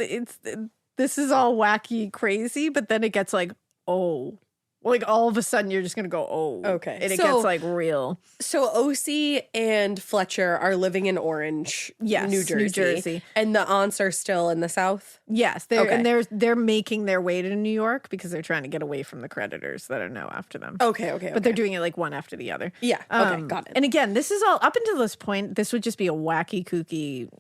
this is all wacky, crazy, but then it gets like, oh, like all of a sudden you're just gonna go, oh, Okay, and it so- gets like real. So Ocey and Fletcher are living in Orange, Yes, New Jersey. New Jersey. And the aunts are still in the South? Yes, Okay. and they're making their way to New York because they're trying to get away from the creditors that are now after them. Okay. But they're doing it like one after the other. Yeah, okay, got it. And again, this is all up until this point. This would just be a wacky, kooky,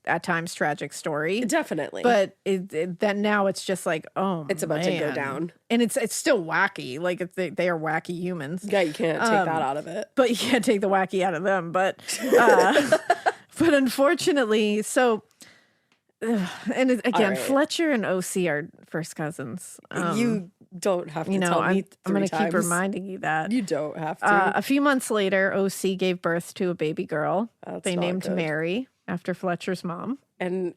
at times tragic story. Definitely. But then now it's just like, oh, It's about to go man. down. And it's still wacky. Like they are wacky humans. Yeah, you can't take that out of it. But you can't take the wacky out of them. But but unfortunately, so and again, right. Fletcher and Ocey are first cousins. You don't have to You know, tell me I'm going to keep times. reminding you that. You don't have to. A few months later, Ocey gave birth to a baby girl. That's They not named good. Mary after Fletcher's mom. and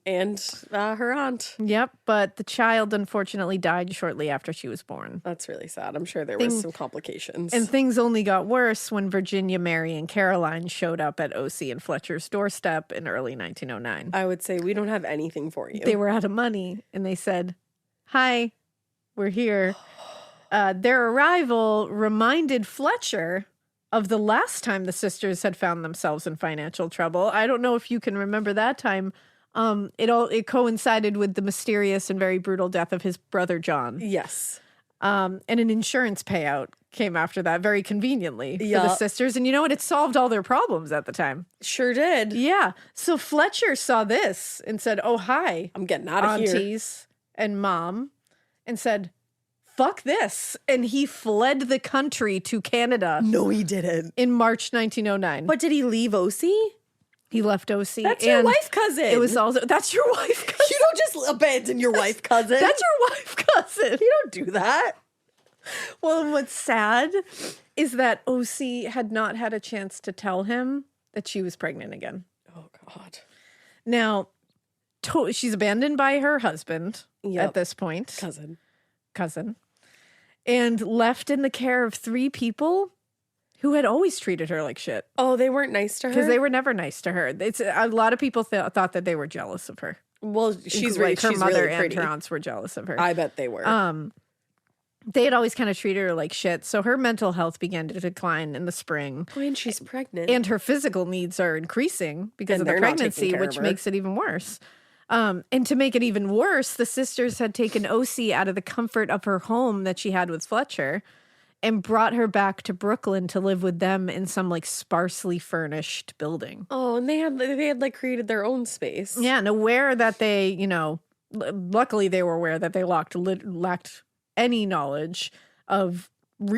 her aunt. Yep, but the child unfortunately died shortly after she was born. That's really sad. I'm sure there was some complications. And things only got worse when Virginia, Mary, and Caroline showed up at Ocey and Fletcher's doorstep in early 1909. I would say we don't have anything for you. They were out of money, and they said, "Hi, we're here." Their arrival reminded Fletcher of the last time the sisters had found themselves in financial trouble. I don't know if you can remember that time. It coincided with the mysterious and very brutal death of his brother John. Yes. And an insurance payout came after that very conveniently for the Yup. sisters. And you know what? It solved all their problems at the time. Sure did. Yeah. So Fletcher saw this and said, "Oh, hi, I'm getting out of here. aunties and mom," and said, "Fuck this." And he fled the country to Canada No, he didn't. in March 1909. But did he leave Ocey? He left Ocey. That's your and wife cousin. It was also, that's your wife cousin. You don't just abandon your wife cousin. That's your wife cousin. You don't do that. Well, and what's sad is that Ocey had not had a chance to tell him that she was pregnant again. Oh God. Now, she's abandoned by her husband Yep. at this point, Cousin. and left in the care of 3 people who had always treated her like shit Oh, they weren't nice to her? because they were never nice to her. It's a lot of people thought that they were jealous of her. Well, she's like her she's mother really and pretty. her aunts were jealous of her. I bet they were. They had always kind of treated her like shit, so her mental health began to decline in the spring. When she's pregnant. And her physical needs are increasing because And of the they're not taking pregnancy, care which of her. makes it even worse. And to make it even worse, the sisters had taken Ocey out of the comfort of her home that she had with Fletcher and brought her back to Brooklyn to live with them in some like sparsely furnished building. Oh, and they had like created their own space. Yeah, and aware that they, you know, luckily they were aware that they lacked any knowledge of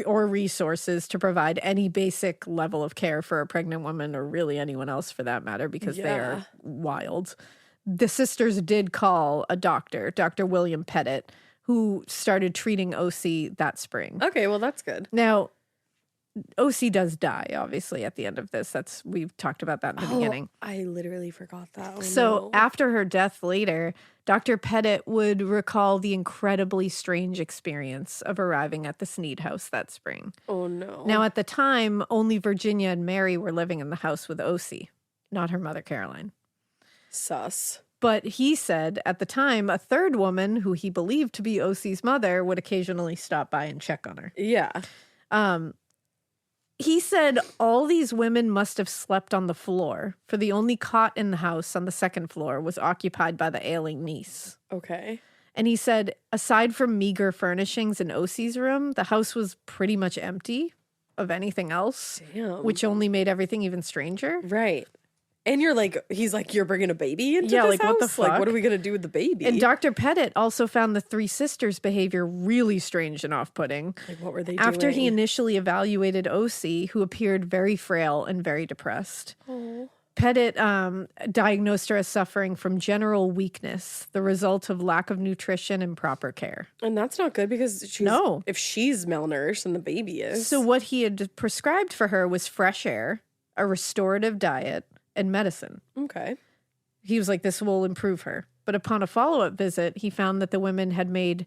or resources to provide any basic level of care for a pregnant woman or really anyone else for that matter, because they Yeah. are wild. The sisters did call a doctor, Dr. William Pettit, who started treating Ocey that spring. Okay, well that's good. Now, Ocey does die, obviously, at the end of this. We've talked about that in the beginning. I literally forgot that. Oh, So no. after her death later, Dr. Pettit would recall the incredibly strange experience of arriving at the Snead house that spring. Oh no. Now, at the time, only Virginia and Mary were living in the house with Ocey, not her mother, Caroline. Sus. But he said at the time, a third woman, who he believed to be Ocey's mother, would occasionally stop by and check on her. Yeah. He said all these women must have slept on the floor, for the only cot in the house on the second floor was occupied by the ailing niece. Okay. And he said, aside from meager furnishings in Ocey's room, the house was pretty much empty of anything else, Damn. which only made everything even stranger. Right. And you're like, he's like, you're bringing a baby into Yeah, this like, house? what the Like, what fuck? are we going to do with the baby? And Dr. Pettit also found the three sisters' behavior really strange and off-putting. like, what were they After he doing? initially evaluated Ocey, who appeared very frail and very depressed. Oh. Pettit diagnosed her as suffering from general weakness, the result of lack of nutrition and proper care. And that's not good because if she's malnourished and the baby is. So what he had prescribed for her was fresh air, a restorative diet, and medicine. Okay. He was like, this will improve her. But upon a follow-up visit, he found that the women had made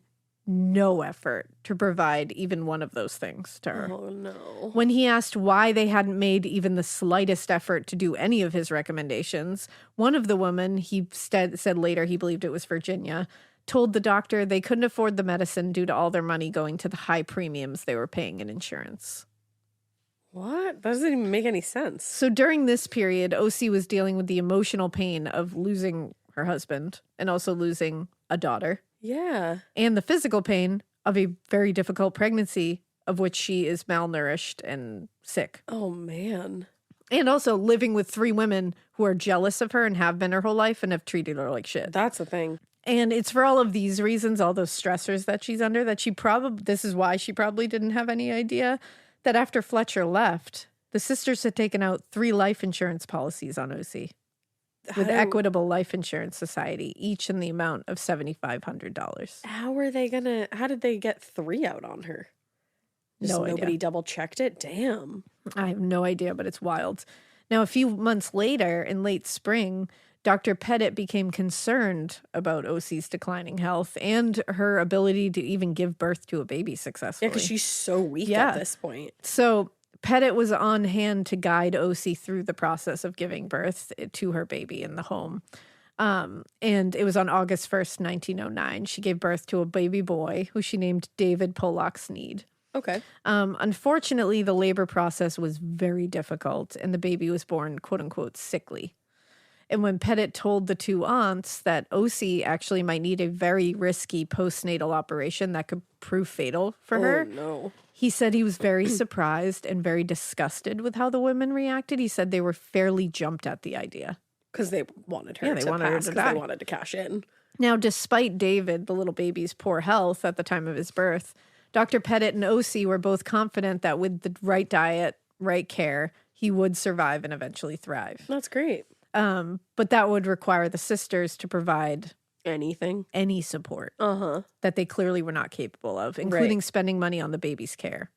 no effort to provide even one of those things to her. Oh, no. When he asked why they hadn't made even the slightest effort to do any of his recommendations, one of the women, he said later he believed it was Virginia, told the doctor they couldn't afford the medicine due to all their money going to the high premiums they were paying in insurance. What? That doesn't even make any sense. So during this period, Ocey was dealing with the emotional pain of losing her husband and also losing a daughter. Yeah. And the physical pain of a very difficult pregnancy of which she is malnourished and sick. Oh, man. And also living with three women who are jealous of her and have been her whole life and have treated her like shit. That's the thing. And it's for all of these reasons, all those stressors that she's under, that this is why she probably didn't have any idea that after Fletcher left, the sisters had taken out 3 life insurance policies on Ocey with Equitable Life Insurance Society, each in the amount of $7,500. How did they get 3 out on her? No idea. Nobody double checked it? Damn. I have no idea, but it's wild. Now, a few months later, in late spring, Dr. Pettit became concerned about Ocey's declining health and her ability to even give birth to a baby successfully. Yeah, because she's so weak at this point. So Pettit was on hand to guide Ocey through the process of giving birth to her baby in the home. And it was on August 1st, 1909. She gave birth to a baby boy who she named David Pollock Snead. Okay. Unfortunately, the labor process was very difficult and the baby was born, quote unquote, sickly. And when Pettit told the 2 aunts that Ocey actually might need a very risky postnatal operation that could prove fatal for her, no. he said he was very surprised and very disgusted with how the women reacted. He said they were fairly jumped at the idea. Because they wanted her they to wanted her pass to because die. they wanted to cash in. Now, despite David, the little baby's poor health at the time of his birth, Dr. Pettit and Ocey were both confident that with the right diet, right care, he would survive and eventually thrive. That's great. But that would require the sisters to provide Anything. any support Uh-huh. that they clearly were not capable of, including spending money on the baby's care.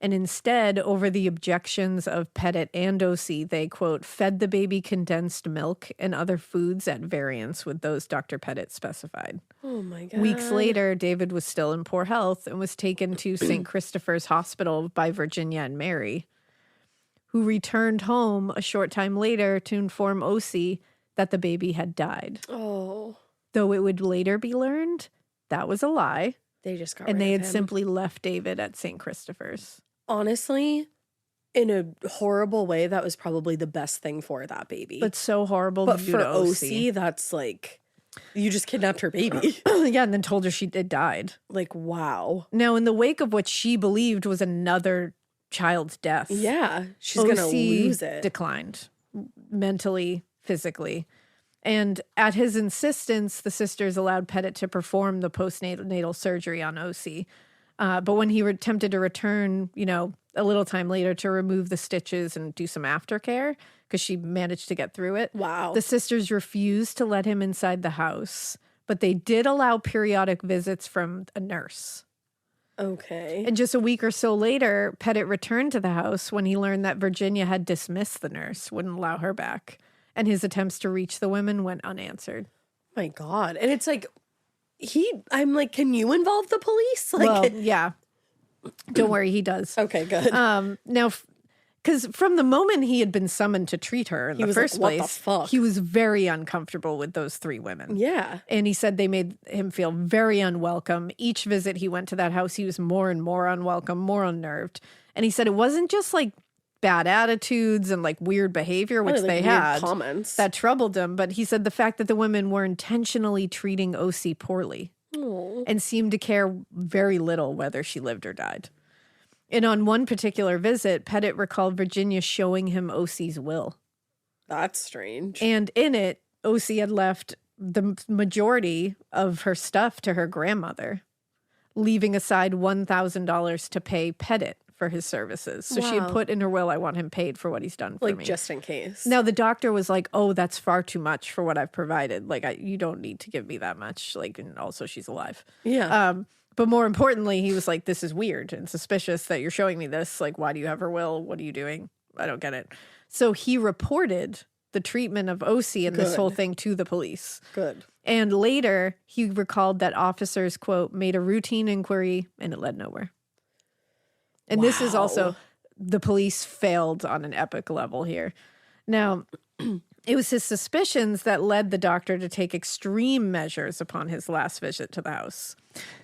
And instead, over the objections of Pettit and Ocey, they, quote, fed the baby condensed milk and other foods at variance with those Dr. Pettit specified. Oh, my God. Weeks later, David was still in poor health and was taken to St. Christopher's Hospital by Virginia and Mary, who returned home a short time later to inform Ocey that the baby had died. Oh. Though it would later be learned that was a lie, They just got and rid they of had him. simply left David at St. Christopher's. Honestly, in a horrible way, that was probably the best thing for that baby. But so horrible But to do for to Ocey, that's like, you just kidnapped her baby. yeah, and then told her she had died. Like, wow. Now, in the wake of what she believed was another child's death, Yeah, she's going to Ocey lose it. declined mentally, physically. And at his insistence, the sisters allowed Pettit to perform the postnatal surgery on Ocey. But when he attempted to return, a little time later to remove the stitches and do some aftercare, because she managed to get through it, Wow. the sisters refused to let him inside the house. But they did allow periodic visits from a nurse. Okay. And just a week or so later, Pettit returned to the house when he learned that Virginia had dismissed the nurse, wouldn't allow her back. And his attempts to reach the women went unanswered. My God. And it's like, I'm like, can you involve the police? Like, Well, yeah. Don't worry, he does. okay, good. Now, because from the moment he had been summoned to treat her in the was like, first "What the place, fuck?" he was very uncomfortable with those 3 women. Yeah. And he said they made him feel very unwelcome. Each visit he went to that house, he was more and more unwelcome, more unnerved. And he said it wasn't just like bad attitudes and like weird behavior, which Probably, they like, weird had, comments. that troubled him. But he said the fact that the women were intentionally treating Ocey poorly Oh. and seemed to care very little whether she lived or died. And on one particular visit, Pettit recalled Virginia showing him Ocey's will. That's strange. And in it, Ocey had left the majority of her stuff to her grandmother, leaving aside $1,000 to pay Pettit for his services. So she had put in her will, I want him paid for what he's done for me. Like, just in case. Now, the doctor was like, oh, that's far too much for what I've provided. Like, you don't need to give me that much. Like, and also she's alive. Yeah. But more importantly, he was like, this is weird and suspicious that you're showing me this. Like, why do you have her will? What are you doing? I don't get it. So he reported the treatment of Ocey and this whole thing to the police. Good. And later, he recalled that officers, quote, made a routine inquiry and it led nowhere. And this is also, the police failed on an epic level here. Now, it was his suspicions that led the doctor to take extreme measures upon his last visit to the house.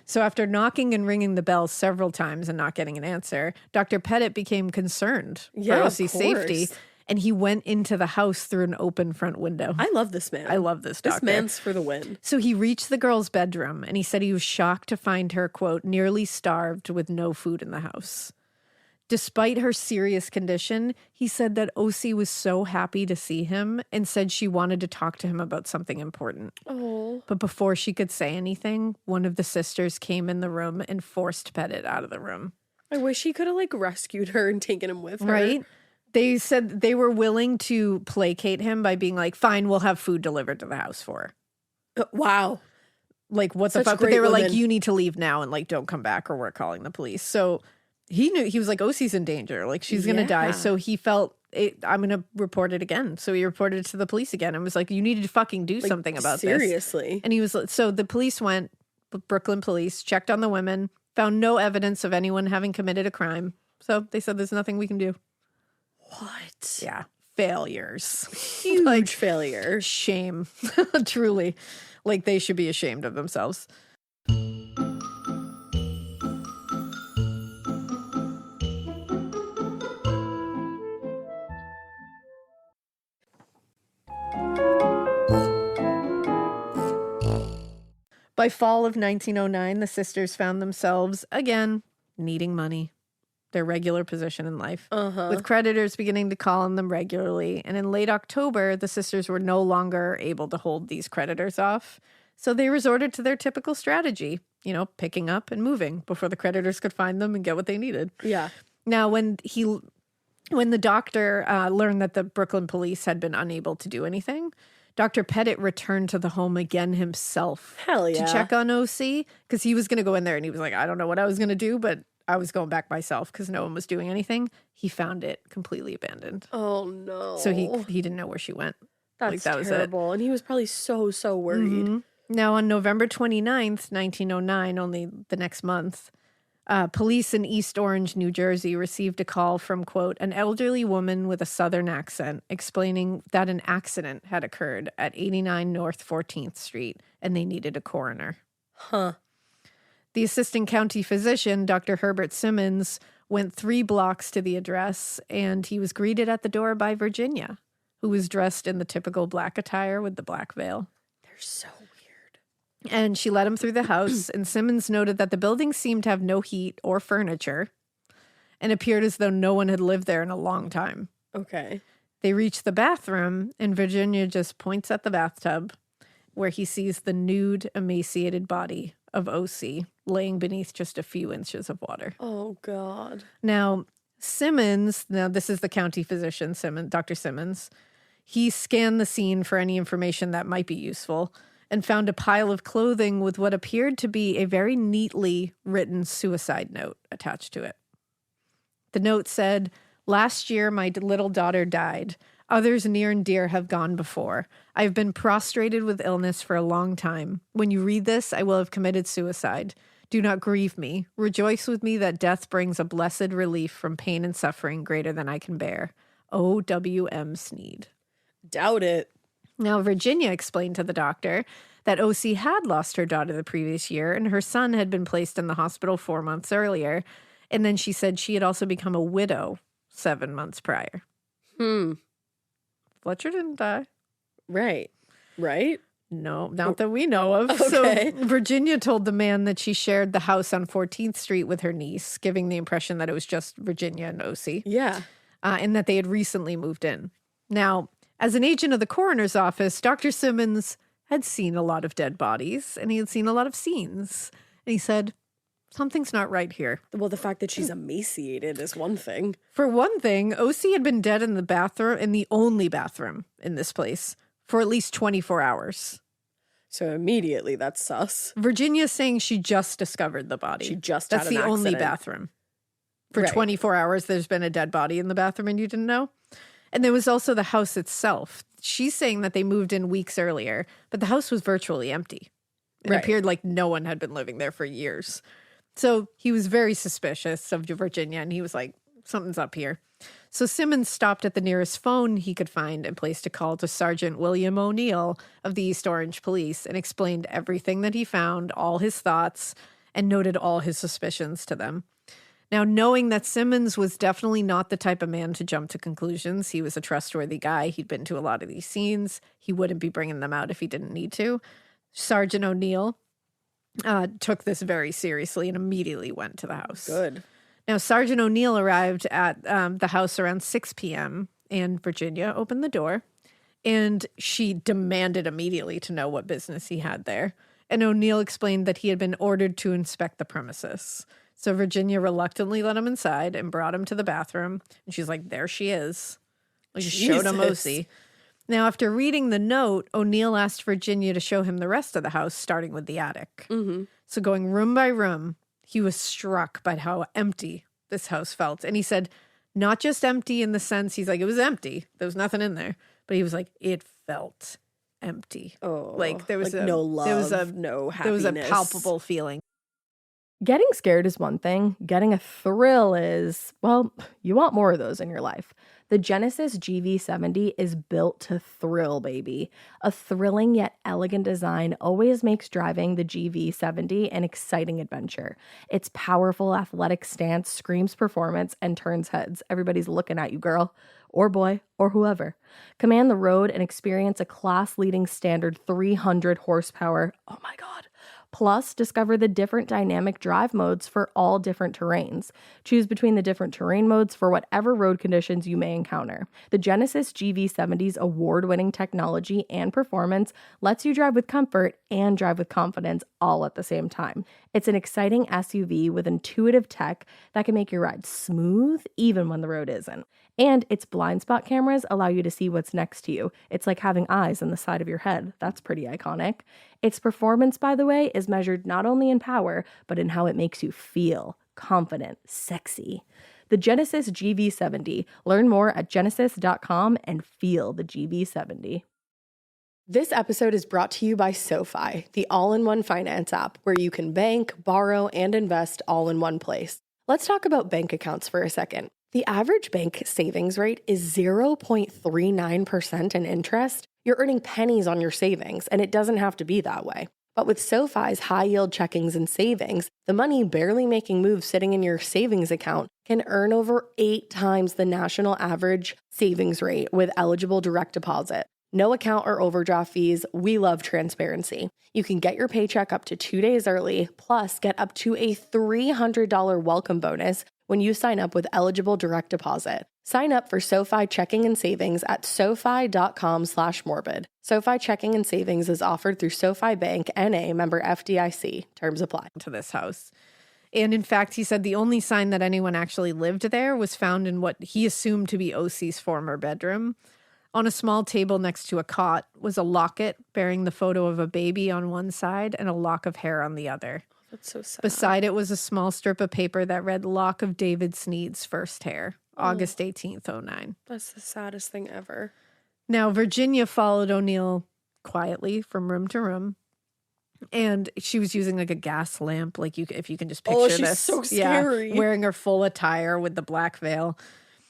So after knocking and ringing the bell several times and not getting an answer, Dr. Pettit became concerned for Ocey's safety. And he went into the house through an open front window. I love this man. I love this doctor. This man's for the win. So he reached the girl's bedroom and he said he was shocked to find her, quote, nearly starved with no food in the house. Despite her serious condition, he said that Ocey was so happy to see him and said she wanted to talk to him about something important. Oh. But before she could say anything, one of the sisters came in the room and forced Pettit out of the room. I wish he could have, like, rescued her and taken him with her. Right? They said they were willing to placate him by being like, fine, we'll have food delivered to the house for her. Wow. Like, what Such the fuck? But great they were like, women. you need to leave now and, like, don't come back or we're calling the police. So he knew, he was like, Ocey's in danger. Like, she's going to die. Yeah. So he felt, I'm going to report it again. So he reported it to the police again and was like, you need to fucking do something about this. Seriously. And he was, so the police went, Brooklyn police, checked on the women, found no evidence of anyone having committed a crime. So they said, there's nothing we can do. What? Yeah. Failures. Huge failure. Shame. Truly. Like, they should be ashamed of themselves. By fall of 1909, the sisters found themselves, again, needing money. Their regular position in life, with creditors beginning to call on them regularly. And in late October, the sisters were no longer able to hold these creditors off. So they resorted to their typical strategy, you know, picking up and moving before the creditors could find them and get what they needed. Yeah. Now, when the doctor learned that the Brooklyn police had been unable to do anything, Dr. Pettit returned to the home again himself. Hell yeah. To check on Ocey, because he was going to go in there and he was like, I don't know what I was going to do, but I was going back myself because no one was doing anything. He found it completely abandoned. Oh, no. So he didn't know where she went. That's that was terrible. And he was probably so worried. Mm-hmm. Now, on November 29th, 1909, only the next month, police in East Orange, New Jersey, received a call from, quote, an elderly woman with a Southern accent explaining that an accident had occurred at 89 North 14th Street and they needed a coroner. Huh. The assistant county physician, Dr. Herbert Simmons, went 3 blocks to the address, and he was greeted at the door by Virginia, who was dressed in the typical black attire with the black veil. They're so weird. And she led him through the house, and Simmons noted that the building seemed to have no heat or furniture and appeared as though no one had lived there in a long time. Okay. They reach the bathroom, and Virginia just points at the bathtub, where he sees the nude, emaciated body of Ocey laying beneath just a few inches of water. Oh, God. Now, Simmons, this is the county physician, Dr. Simmons, he scanned the scene for any information that might be useful and found a pile of clothing with what appeared to be a very neatly written suicide note attached to it. The note said, last year my little daughter died. Others near and dear have gone before. I have been prostrated with illness for a long time. When you read this, I will have committed suicide. Do not grieve me. Rejoice with me that death brings a blessed relief from pain and suffering greater than I can bear. O.W.M. Snead. Doubt it. Now, Virginia explained to the doctor that Ocey had lost her daughter the previous year and her son had been placed in the hospital 4 months earlier. And then she said she had also become a widow 7 months prior. Fletcher didn't die. Right. Right? No, not that we know of. Okay. So Virginia told the man that she shared the house on 14th Street with her niece, giving the impression that it was just Virginia and Ocey. Yeah. And that they had recently moved in. Now, As an agent of the coroner's office, Dr. Simmons had seen a lot of dead bodies and he had seen a lot of scenes. And he said, something's not right here. Well, the fact that she's emaciated is one thing. For one thing, Ocey had been dead in the bathroom, in the only bathroom in this place, for at least 24 hours. So immediately that's sus. Virginia's saying she just discovered the body. She just That's had an the only accident. bathroom. For Right. 24 hours, there's been a dead body in the bathroom and you didn't know? And there was also the house itself. She's saying that they moved in weeks earlier, but the house was virtually empty. It Right. appeared like no one had been living there for years. So he was very suspicious of Virginia, and he was like, something's up here. So Simmons stopped at the nearest phone he could find and placed a call to Sergeant William O'Neill of the East Orange Police and explained everything that he found, all his thoughts, and noted all his suspicions to them. Now, knowing that Simmons was definitely not the type of man to jump to conclusions, he was a trustworthy guy. He'd been to a lot of these scenes. He wouldn't be bringing them out if he didn't need to. Sergeant O'Neill took this very seriously and immediately went to the house. Good. Now, Sergeant O'Neill arrived at the house around 6 p.m., and Virginia opened the door, and she demanded immediately to know what business he had there. And O'Neill explained that he had been ordered to inspect the premises. So Virginia reluctantly let him inside and brought him to the bathroom. And she's like, there she is. Like, showed him Jesus. Ocey. Now, after reading the note, O'Neill asked Virginia to show him the rest of the house, starting with the attic. Mm-hmm. So going room by room, he was struck by how empty this house felt. And he said, not just empty in the sense, he's like, it was empty. There was nothing in there. But he was like, it felt empty. Oh, Like there was no love, there was no there was a happiness. palpable feeling. Getting scared is one thing. Getting a thrill is, well, you want more of those in your life. The Genesis GV70 is built to thrill, baby. A thrilling yet elegant design always makes driving the GV70 an exciting adventure. Its powerful athletic stance screams performance and turns heads. Everybody's looking at you, girl, or boy, or whoever. Command the road and experience a class-leading standard 300 horsepower. Oh my God. Plus, discover the different dynamic drive modes for all different terrains. Choose between the different terrain modes for whatever road conditions you may encounter. The Genesis GV70's award-winning technology and performance lets you drive with comfort and drive with confidence all at the same time. It's an exciting SUV with intuitive tech that can make your ride smooth even when the road isn't. And its blind spot cameras allow you to see what's next to you. It's like having eyes on the side of your head. That's pretty iconic. Its performance, by the way, is measured not only in power, but in how it makes you feel confident, sexy. The Genesis GV70. Learn more at genesis.com and feel the GV70. This episode is brought to you by SoFi, the all-in-one finance app where you can bank, borrow, and invest all in one place. Let's talk about bank accounts for a second. The average bank savings rate is 0.39% in interest. You're earning pennies on your savings, and it doesn't have to be that way. But with SoFi's high-yield checkings and savings, the money barely making moves sitting in your savings account can earn over 8 times the national average savings rate with eligible direct deposit. No account or overdraft fees. We love transparency. You can get your paycheck up to 2 days early, plus get up to a $300 welcome bonus when you sign up with eligible direct deposit. Sign up for SoFi checking and savings at SoFi.com/morbid. SoFi checking and savings is offered through SoFi Bank, N.A., member FDIC. Terms apply. To this house. And in fact, he said the only sign that anyone actually lived there was found in what he assumed to be Ocey's former bedroom. On a small table next to a cot was a locket bearing the photo of a baby on one side and a lock of hair on the other. That's so sad. Beside it was a small strip of paper that read lock of David Snead's first hair, August 18th, 09. That's the saddest thing ever. Now, Virginia followed O'Neill quietly from room to room. And she was using like a gas lamp, like if you can just picture she's this. so scary. Yeah, wearing her full attire with the black veil.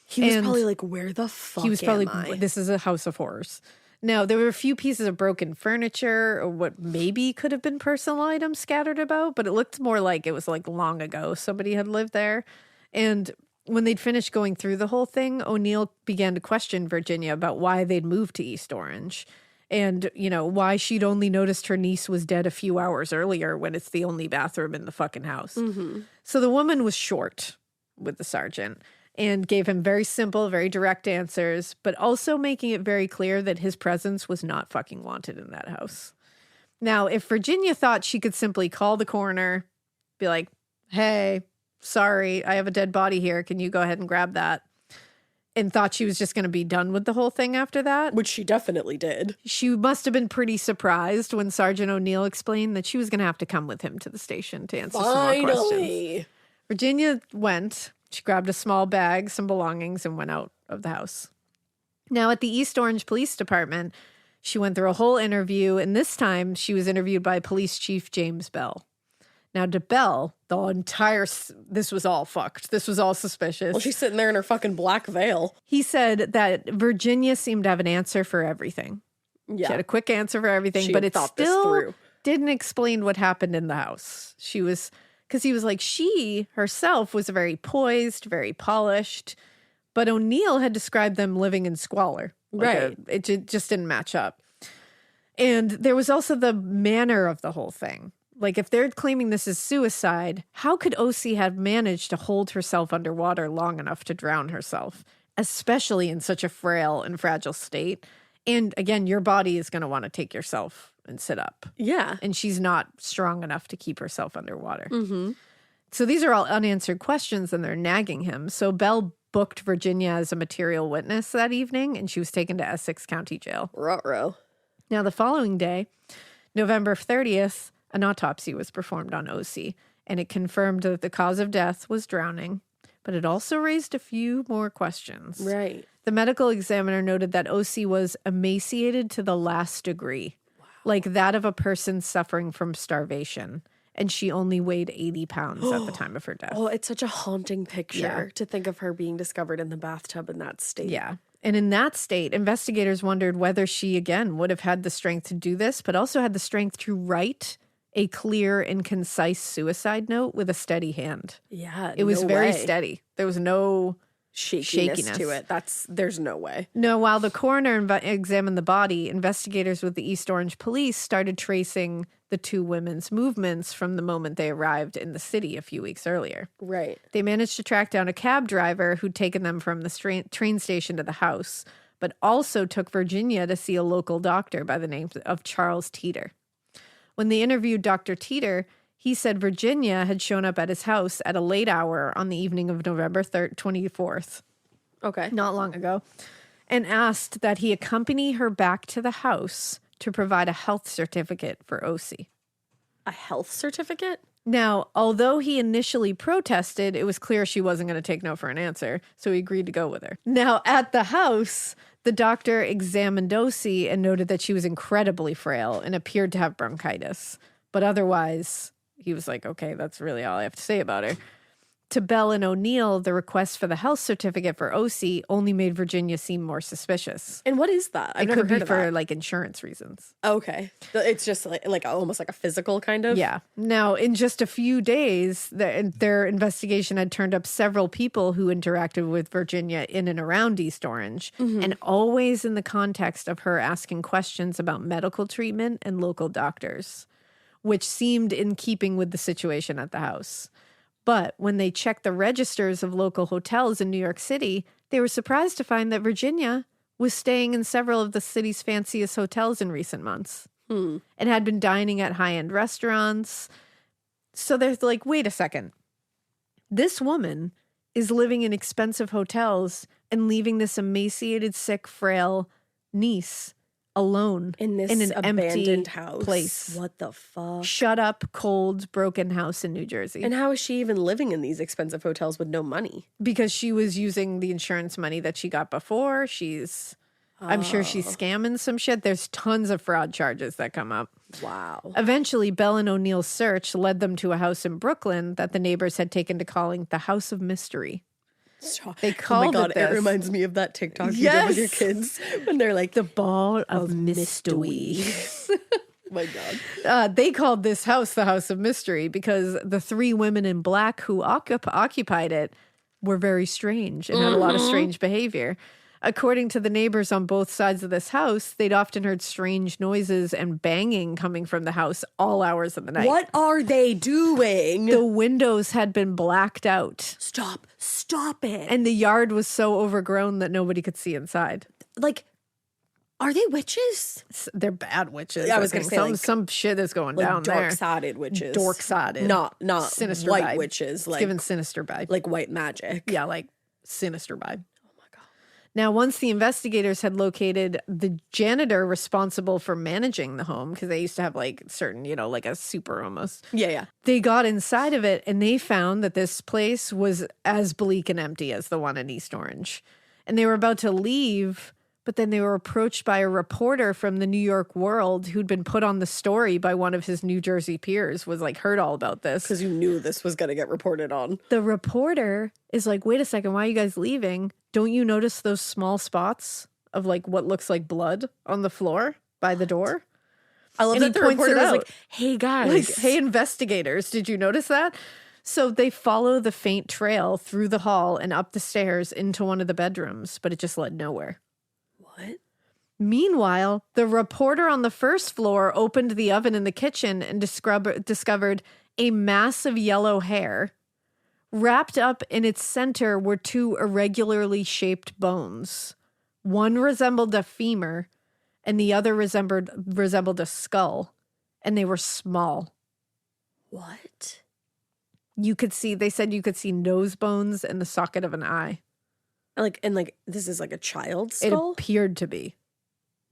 He was And probably like, where the fuck He was probably, am I? this is a house of horrors. Now, there were a few pieces of broken furniture or what maybe could have been personal items scattered about, but it looked more like it was like long ago somebody had lived there. And when they'd finished going through the whole thing, O'Neill began to question Virginia about why they'd moved to East Orange and, you know, why she'd only noticed her niece was dead a few hours earlier when it's the only bathroom in the fucking house. Mm-hmm. So the woman was short with the sergeant. and gave him very simple, very direct answers, but also making it very clear that his presence was not fucking wanted in that house. Now, if Virginia thought she could simply call the coroner, be like, hey, sorry, I have a dead body here. Can you go ahead and grab that? And thought she was just going to be done with the whole thing after that. Which she definitely did. She must have been pretty surprised when Sergeant O'Neill explained that she was going to have to come with him to the station to answer some more questions. Virginia went. She grabbed a small bag, some belongings, and went out of the house. Now, at the East Orange Police Department, she went through a whole interview, and this time she was interviewed by Police Chief James Bell. Now, to Bell, this was all fucked. This was all suspicious. Well, she's sitting there in her fucking black veil. He said that Virginia seemed to have an answer for everything. Yeah. She had a quick answer for everything, but it still didn't explain what happened in the house. Because he was like, she herself was very poised, very polished, but O'Neill had described them living in squalor. Right. It just didn't match up. And there was also the manner of the whole thing. Like, if they're claiming this is suicide, how could Ocey have managed to hold herself underwater long enough to drown herself, especially in such a frail and fragile state? And again, your body is going to want to take yourself and sit up. Yeah. And she's not strong enough to keep herself underwater. Mm-hmm. So these are all unanswered questions, and they're nagging him. So Bell booked Virginia as a material witness that evening, and she was taken to Essex County Jail. Ruh-roh. Now, the following day, November 30th, an autopsy was performed on Ocey, and it confirmed that the cause of death was drowning, but it also raised a few more questions. Right. The medical examiner noted that Ocey was emaciated to the last degree, like that of a person suffering from starvation, and she only weighed 80 pounds at the time of her death. Oh, it's such a haunting picture to think of her being discovered in the bathtub in that state. Yeah. And in that state, investigators wondered whether she, again, would have had the strength to do this, but also had the strength to write a clear and concise suicide note with a steady hand. Yeah, it was very steady. There was no shakiness to it. There's no way. No, while the coroner examined the body, investigators with the East Orange Police started tracing the two women's movements from the moment they arrived in the city a few weeks earlier. Right. They managed to track down a cab driver who'd taken them from the train station to the house, but also took Virginia to see a local doctor by the name of Charles Teeter. When they interviewed Dr. Teeter, he said Virginia had shown up at his house at a late hour on the evening of November 24th. Okay. Not long ago. And asked that he accompany her back to the house to provide a health certificate for Ocey. A health certificate? Now, although he initially protested, it was clear she wasn't going to take no for an answer, so he agreed to go with her. Now, at the house, the doctor examined Ocey and noted that she was incredibly frail and appeared to have bronchitis. But otherwise, he was like, okay, that's really all I have to say about her. To Bell and O'Neill, the request for the health certificate for Ocey only made Virginia seem more suspicious. And what is that? I've never heard of that. It could be for, like, insurance reasons. Okay. It's just like almost like a physical kind of? Yeah. Now, in just a few days, their investigation had turned up several people who interacted with Virginia in and around East Orange, and always in the context of her asking questions about medical treatment and local doctors, which seemed in keeping with the situation at the house. But when they checked the registers of local hotels in New York City, they were surprised to find that Virginia was staying in several of the city's fanciest hotels in recent months and had been dining at high-end restaurants. So they're like, wait a second. This woman is living in expensive hotels and leaving this emaciated, sick, frail niece alone in an abandoned empty house. Place. What the fuck? Shut up, cold, broken house in New Jersey. And how is she even living in these expensive hotels with no money? Because she was using the insurance money that she got before. I'm sure she's scamming some shit. There's tons of fraud charges that come up. Wow. Eventually, Bell and O'Neill's search led them to a house in Brooklyn that the neighbors had taken to calling the House of Mystery. They called it this. It reminds me of that TikTok you did with your kids when they're like the ball of mystery. My God. They called this house the House of Mystery because the three women in black who occupied it were very strange and had a lot of strange behavior. According to the neighbors on both sides of this house, they'd often heard strange noises and banging coming from the house all hours of the night. What are they doing? The windows had been blacked out. Stop it. And the yard was so overgrown that nobody could see inside. Like, are they witches? They're bad witches. Yeah, I was going to say, some shit is going like down there. dark-sided witches. Dork-sided. Not sinister white vibe. witches. It's Like, giving sinister vibe. like white magic. Yeah, like sinister vibe. Oh my God. Now, once the investigators had located the janitor responsible for managing the home, because they used to have like certain, like a super almost. Yeah. They got inside of it and they found that this place was as bleak and empty as the one in East Orange. And they were about to leave, but then they were approached by a reporter from the New York World who'd been put on the story by one of his New Jersey peers, was like heard all about this. Because you knew this was going to get reported on. The reporter is like, wait a second, why are you guys leaving? Don't you notice those small spots of like what looks like blood on the floor by the door? I love And that he the points reporter it was out. like, hey guys. Like, hey, investigators, did you notice that? So they follow the faint trail through the hall and up the stairs into one of the bedrooms, but it just led nowhere. What? Meanwhile, the reporter on the first floor opened the oven in the kitchen and discovered a mass of yellow hair. Wrapped up in its center were two irregularly shaped bones. One resembled a femur, and the other resembled a skull, and they were small. What? They said you could see nose bones and the socket of an eye. And this is like a child's It skull? appeared to be.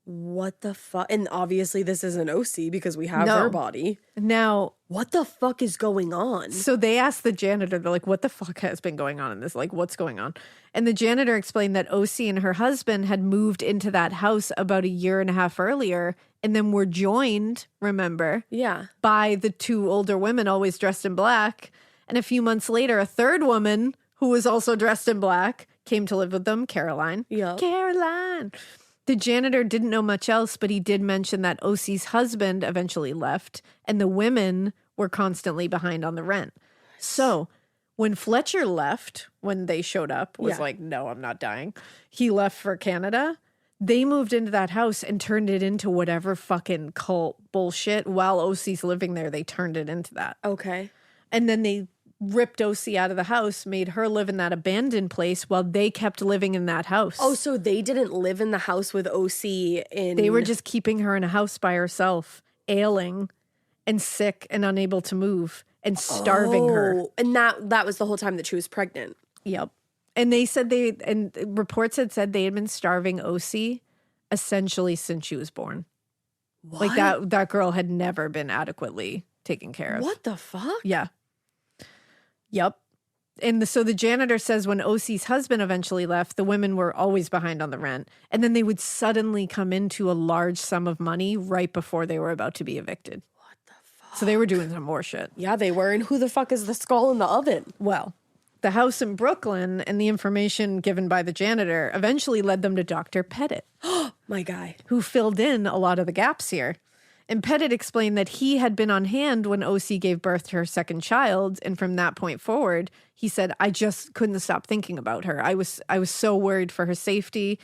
What the fuck? And obviously this isn't Ocey because we have No. her body. Now, What the fuck is going on? so they asked the janitor, they're like, what the fuck has been going on in this? Like, what's going on? And the janitor explained that Ocey and her husband had moved into that house about a year and a half earlier and then were joined, remember, Yeah. by the two older women always dressed in black. And a few months later, a third woman who was also dressed in black came to live with them, Caroline. Yeah. Caroline. The janitor didn't know much else, but he did mention that Ocey's husband eventually left and the women were constantly behind on the rent. So when Fletcher left, when they showed up, was Yeah. like, no, I'm not dying. He left for Canada. They moved into that house and turned it into whatever fucking cult bullshit. While Ocey's living there, they turned it into that. Okay. And then they ripped Ocey out of the house, made her live in that abandoned place while they kept living in that house. Oh, so they didn't live in the house with Ocey in... They were just keeping her in a house by herself, ailing and sick and unable to move and starving her. Oh, and that was the whole time that she was pregnant. Yep. And they said reports had said they had been starving Ocey essentially since she was born. What? Like that girl had never been adequately taken care of. What the fuck? Yeah. Yep. And so the janitor says when Ocey's husband eventually left, the women were always behind on the rent. And then they would suddenly come into a large sum of money right before they were about to be evicted. What the fuck? So they were doing some more shit. Yeah, they were. And who the fuck is the skull in the oven? Well, the house in Brooklyn and the information given by the janitor eventually led them to Dr. Pettit, My guy. who filled in a lot of the gaps here. And Pettit explained that he had been on hand when Ocey gave birth to her second child. And from that point forward, he said, I just couldn't stop thinking about her. I was so worried for her safety.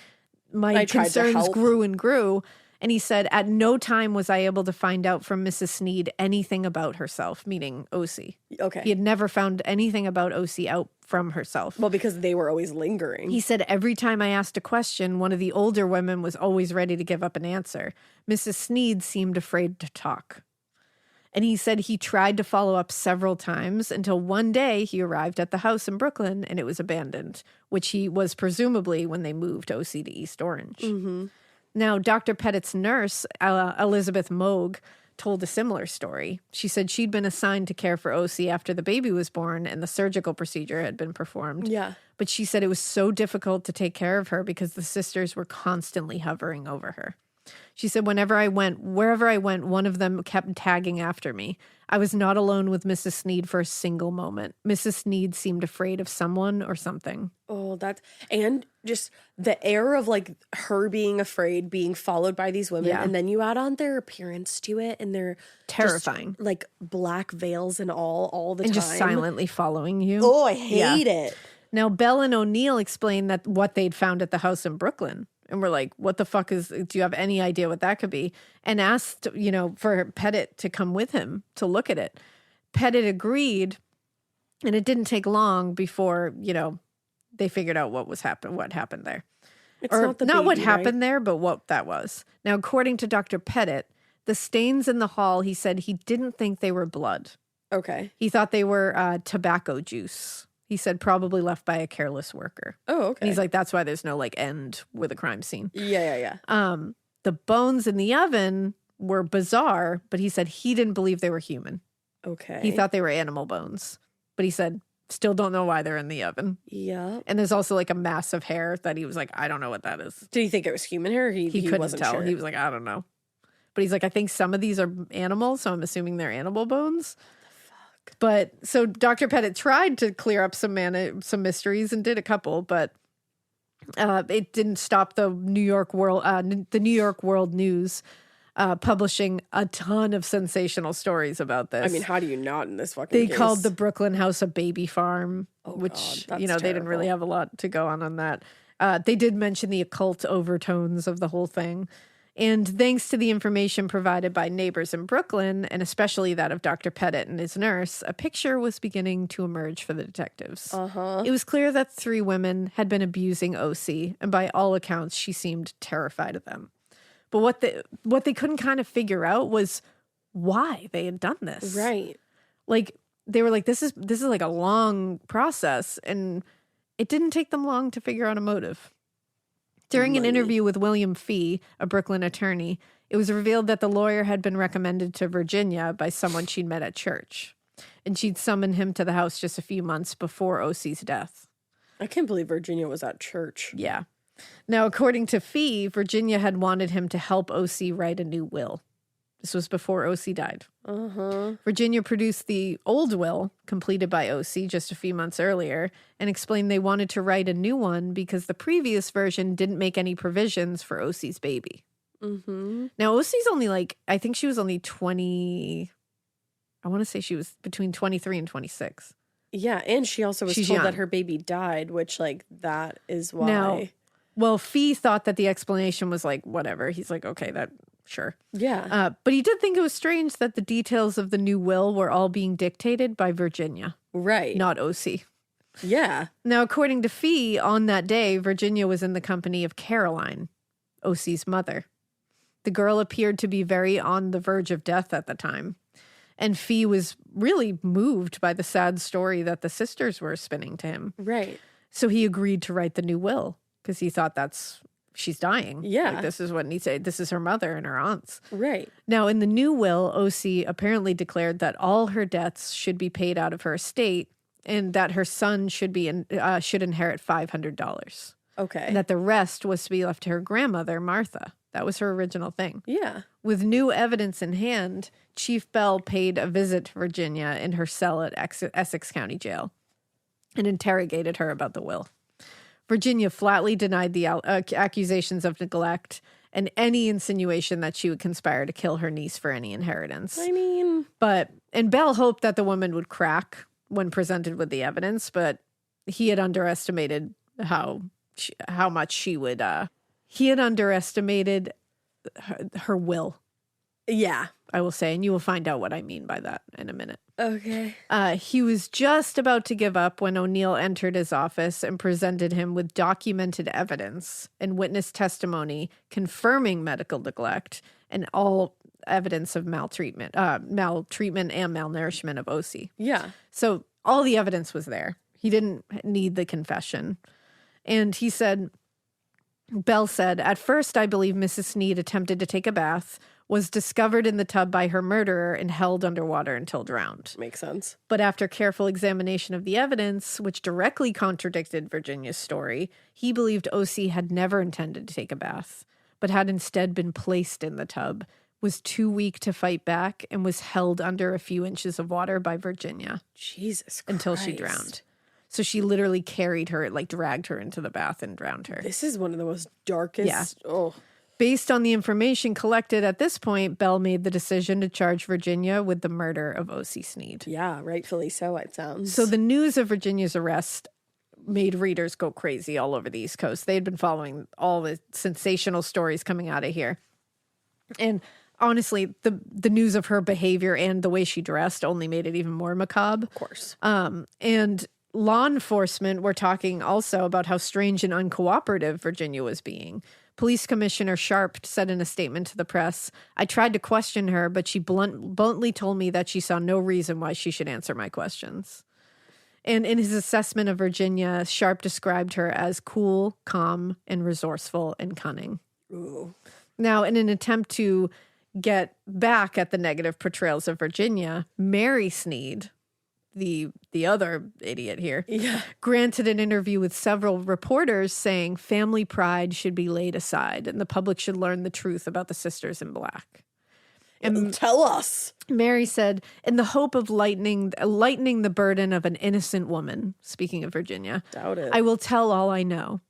My I tried to concerns help. grew and grew. And he said, at no time was I able to find out from Mrs. Snead anything about herself, meaning Ocey. Okay. He had never found anything about Ocey out from herself. Well, because they were always lingering. He said every time I asked a question, one of the older women was always ready to give up an answer. Mrs. Snead seemed afraid to talk. And he said he tried to follow up several times until one day he arrived at the house in Brooklyn and it was abandoned, which he was presumably when they moved Ocey to East Orange. Mm-hmm. Now, Dr. Pettit's nurse, Elizabeth Moog, told a similar story. She said she'd been assigned to care for Ocey after the baby was born and the surgical procedure had been performed. Yeah. But she said it was so difficult to take care of her because the sisters were constantly hovering over her. She said, wherever I went, one of them kept tagging after me. I was not alone with Mrs. Snead for a single moment. Mrs. Snead seemed afraid of someone or something. Oh, and just the air of like her being afraid, being followed by these women, Yeah. and then you add on their appearance to it, and they're Terrifying. just, like black veils and all the And time, just silently following you. Oh, I hate it. Now, Bell and O'Neill explained that what they'd found at the house in Brooklyn. And we're like, what the fuck do you have any idea what that could be? And asked, for Pettit to come with him to look at it. Pettit agreed, and it didn't take long before, they figured out what happened there. It's not not what baby, happened right? there, but what that was. Now, according to Dr. Pettit, the stains in the hall, he said he didn't think they were blood. Okay. He thought they were tobacco juice. He said probably left by a careless worker. Oh, okay. And he's like, that's why there's no end with a crime scene. Yeah. The bones in the oven were bizarre, but he said he didn't believe they were human. Okay. He thought they were animal bones, but he said, still don't know why they're in the oven. Yeah. And there's also like a mass of hair that he was like, I don't know what that is. Did he think it was human hair? Or he Couldn't wasn't tell. sure. He was like, I don't know. But he's like, I think some of these are animals, so I'm assuming they're animal bones. But so Dr. Pettit tried to clear up some mysteries and did a couple, but it didn't stop the New York World News publishing a ton of sensational stories about this. I mean, how do you not in this fucking They case? called the Brooklyn house a baby farm, which, God, they that's didn't really have a lot to go on that. They did mention the occult overtones of the whole thing. And thanks to the information provided by neighbors in Brooklyn, and especially that of Dr. Pettit and his nurse, a picture was beginning to emerge for the detectives. It was clear that 3 women had been abusing Ocey, and by all accounts, she seemed terrified of them. But what they couldn't kind of figure out was why they had done this. Right. Like, they were like, this is like a long process, and it didn't take them long to figure out a motive. During an interview with William Fee, a Brooklyn attorney, it was revealed that the lawyer had been recommended to Virginia by someone she'd met at church, and she'd summoned him to the house just a few months before Ocey's death. I can't believe Virginia was at church. Yeah. Now, according to Fee, Virginia had wanted him to help Ocey write a new will. This was before Ocey died. Virginia produced the old will, completed by Ocey just a few months earlier, and explained they wanted to write a new one because the previous version didn't make any provisions for Ocey's baby. Now, Ocey's only I think she was only 20, I want to say she was between 23 and 26. Yeah, and she also was She's told young. that her baby died, which, that is why. Now, well, Fee thought that the explanation was whatever. He's like, okay, sure. Yeah. But he did think it was strange that the details of the new will were all being dictated by Virginia, Right. not Ocey. Yeah. Now, according to Fee, on that day, Virginia was in the company of Caroline, Ocey's mother. The girl appeared to be very on the verge of death at the time. And Fee was really moved by the sad story that the sisters were spinning to him. Right. So he agreed to write the new will because he thought she's dying. Yeah. This is what needs to, this is her mother and her aunts. Right. Now, in the new will, Ocey apparently declared that all her debts should be paid out of her estate and that her son should inherit $500. Okay. And that the rest was to be left to her grandmother, Martha. That was her original thing. Yeah. With new evidence in hand, Chief Bell paid a visit to Virginia in her cell at Essex County Jail and interrogated her about the will. Virginia flatly denied the accusations of neglect and any insinuation that she would conspire to kill her niece for any inheritance. I mean, And Bell hoped that the woman would crack when presented with the evidence, but he had underestimated how much she would. He had underestimated her will, yeah. I will say, and you will find out what I mean by that in a minute. Okay. He was just about to give up when O'Neill entered his office and presented him with documented evidence and witness testimony confirming medical neglect and all evidence of maltreatment and malnourishment of Ocey. Yeah. So all the evidence was there. He didn't need the confession. And he said, Bell said, at first, I believe Mrs. Snead attempted to take a bath, was discovered in the tub by her murderer, and held underwater until drowned. Makes sense. But after careful examination of the evidence, which directly contradicted Virginia's story, he believed Ocey had never intended to take a bath, but had instead been placed in the tub, was too weak to fight back, and was held under a few inches of water by Virginia. Jesus Christ. Until she drowned. So she literally carried her, dragged her into the bath and drowned her. This is one of the most darkest. Yeah. Oh. Based on the information collected at this point, Bell made the decision to charge Virginia with the murder of Ocey Snead. Yeah, rightfully so, it sounds. So the news of Virginia's arrest made readers go crazy all over the East Coast. They had been following all the sensational stories coming out of here. And honestly, the news of her behavior and the way she dressed only made it even more macabre. Of course. And law enforcement were talking also about how strange and uncooperative Virginia was being. Police Commissioner Sharp said in a statement to the press, "I tried to question her, but she bluntly told me that she saw no reason why she should answer my questions." And in his assessment of Virginia, Sharp described her as cool, calm, and resourceful and cunning. Ooh. Now, in an attempt to get back at the negative portrayals of Virginia, Mary Snead, the other idiot here, granted an interview with several reporters saying family pride should be laid aside and the public should learn the truth about the Sisters in Black. And tell us. Mary said, in the hope of lightening the burden of an innocent woman, speaking of Virginia, Doubt it. I will tell all I know.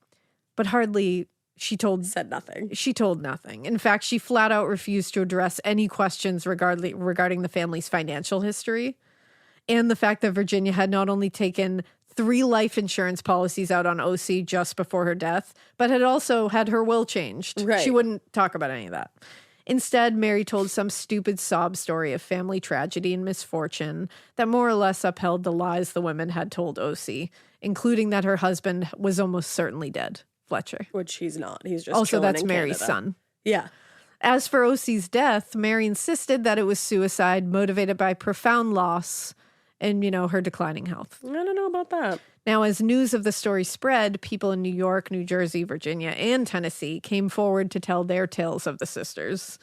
But hardly... She said nothing. She told nothing. In fact, she flat out refused to address any questions regarding the family's financial history and the fact that Virginia had not only taken 3 life insurance policies out on Ocey just before her death, but had also had her will changed. Right. She wouldn't talk about any of that. Instead, Mary told some stupid sob story of family tragedy and misfortune that more or less upheld the lies the women had told Ocey, including that her husband was almost certainly dead. Fletcher. Which he's not. He's just also that's in Mary's Canada. son. Yeah. As for Ocey's death, Mary insisted that it was suicide motivated by profound loss and, her declining health. I don't know about that. Now, as news of the story spread, people in New York, New Jersey, Virginia, and Tennessee came forward to tell their tales of the sisters.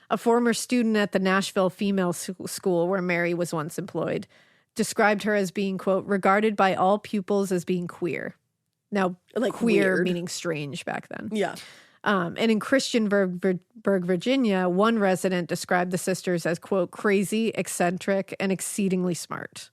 A former student at the Nashville Female School, where Mary was once employed, described her as being, quote, regarded by all pupils as being queer. Now, Like queer weird. meaning strange back then. Yeah. And in Christiansburg, Virginia, one resident described the sisters as, quote, crazy, eccentric, and exceedingly smart.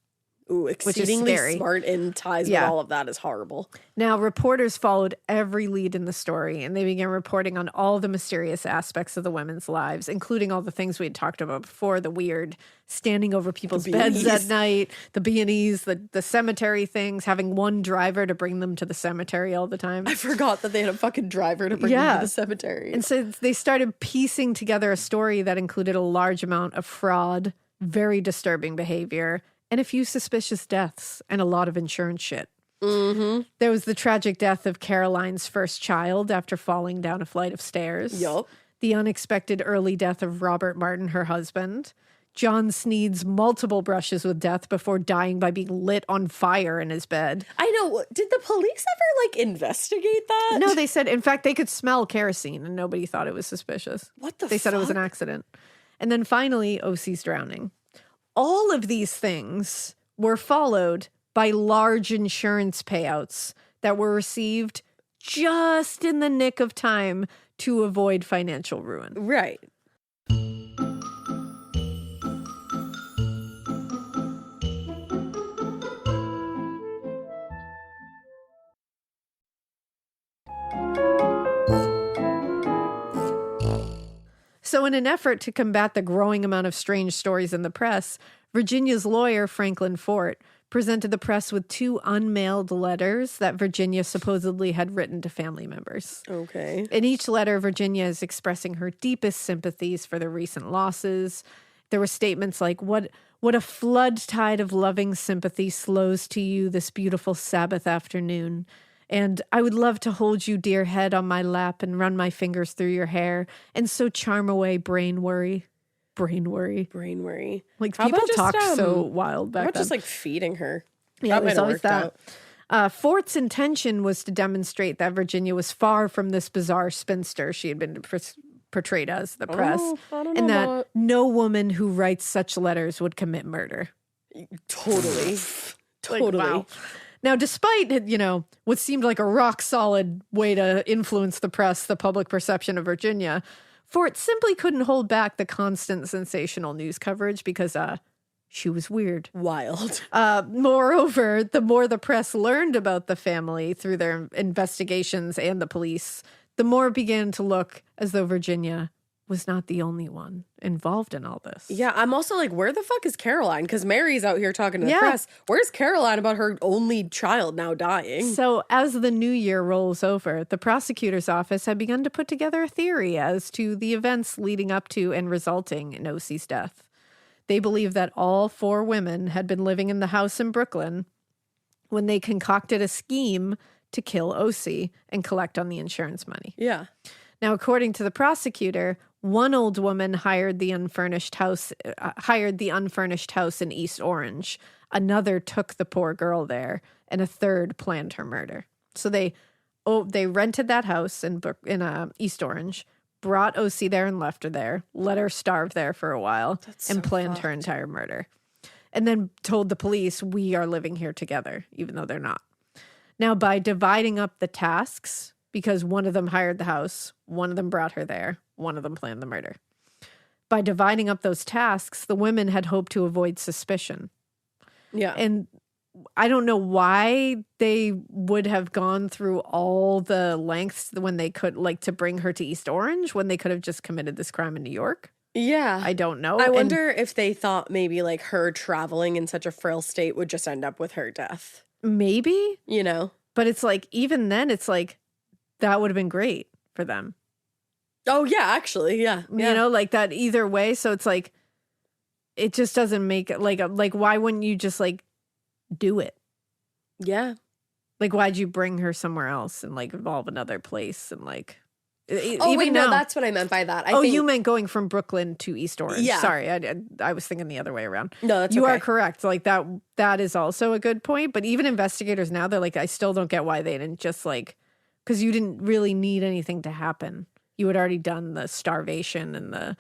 Ooh, is exceedingly scary. smart and ties Yeah. with all of that is horrible. Now, reporters followed every lead in the story, and they began reporting on all the mysterious aspects of the women's lives, including all the things we had talked about before, the weird standing over people's beds at night, the B&Es, the cemetery things, having one driver to bring them to the cemetery all the time. I forgot that they had a fucking driver to bring them to the cemetery. And so they started piecing together a story that included a large amount of fraud, very disturbing behavior, and a few suspicious deaths, and a lot of insurance shit. Mm-hmm. There was the tragic death of Caroline's first child after falling down a flight of stairs. Yup. The unexpected early death of Robert Martin, her husband. John Snead's multiple brushes with death before dying by being lit on fire in his bed. I know. Did the police ever, investigate that? No, they said, in fact, they could smell kerosene and nobody thought it was suspicious. What the They said it was an fuck? accident. And then finally, Ocey's drowning. All of these things were followed by large insurance payouts that were received just in the nick of time to avoid financial ruin. Right. So in an effort to combat the growing amount of strange stories in the press, Virginia's lawyer, Franklin Fort, presented the press with 2 unmailed letters that Virginia supposedly had written to family members. Okay. In each letter, Virginia is expressing her deepest sympathies for the recent losses. There were statements like, what a flood tide of loving sympathy slows to you this beautiful Sabbath afternoon. And I would love to hold you, dear head, on my lap and run my fingers through your hair and so charm away brain worry. Brain worry. Brain worry. Like, How people about just, talk so wild back How about then. just feeding her? Yeah, That might there's have always worked that. out. Fort's intention was to demonstrate that Virginia was far from this bizarre spinster she had been portrayed as the press, I don't and know that about- no woman who writes such letters would commit murder. Totally. Totally. Wow. Now, despite, what seemed like a rock-solid way to influence the press, the public perception of Virginia, Fort simply couldn't hold back the constant sensational news coverage because she was weird. Wild. Moreover, the more the press learned about the family through their investigations and the police, the more it began to look as though Virginia was not the only one involved in all this. Yeah, I'm also like, where the fuck is Caroline? Because Mary's out here talking to the Yeah. press. Where's Caroline about her only child now dying? So as the new year rolls over, the prosecutor's office had begun to put together a theory as to the events leading up to and resulting in Ocey's death. They believe that all 4 women had been living in the house in Brooklyn when they concocted a scheme to kill Ocey and collect on the insurance money. Yeah. Now, according to the prosecutor, one old woman hired the unfurnished house in East Orange. Another took the poor girl there, and a third planned her murder. So they rented that house in East Orange, brought Ocey there and left her there, let her starve there for a while, and planned her entire murder. And then told the police, we are living here together, even though they're not. Now, by dividing up the tasks, because one of them hired the house, one of them brought her there, one of them planned the murder. By dividing up those tasks, the women had hoped to avoid suspicion. Yeah. And I don't know why they would have gone through all the lengths when they could, like, to bring her to East Orange when they could have just committed this crime in New York. Yeah. I don't know. I wonder if they thought maybe like her traveling in such a frail state would just end up with her death. Maybe. You know? But it's like, even then, it's like, that would have been great for them. Oh, yeah, actually. Yeah. You know, like that either way. So it's like, it just doesn't make it like, why wouldn't you just like do it? Yeah. Like, why'd you bring her somewhere else and like involve another place and like, Oh, wait, no, that's what I meant by that. I think you meant going from Brooklyn to East Orange. Yeah. Sorry, I was thinking the other way around. No, that's You okay. are correct. Like that is also a good point. But even investigators now, they're like, I still don't get why they didn't just like, because you didn't really need anything to happen. You had already done the starvation and the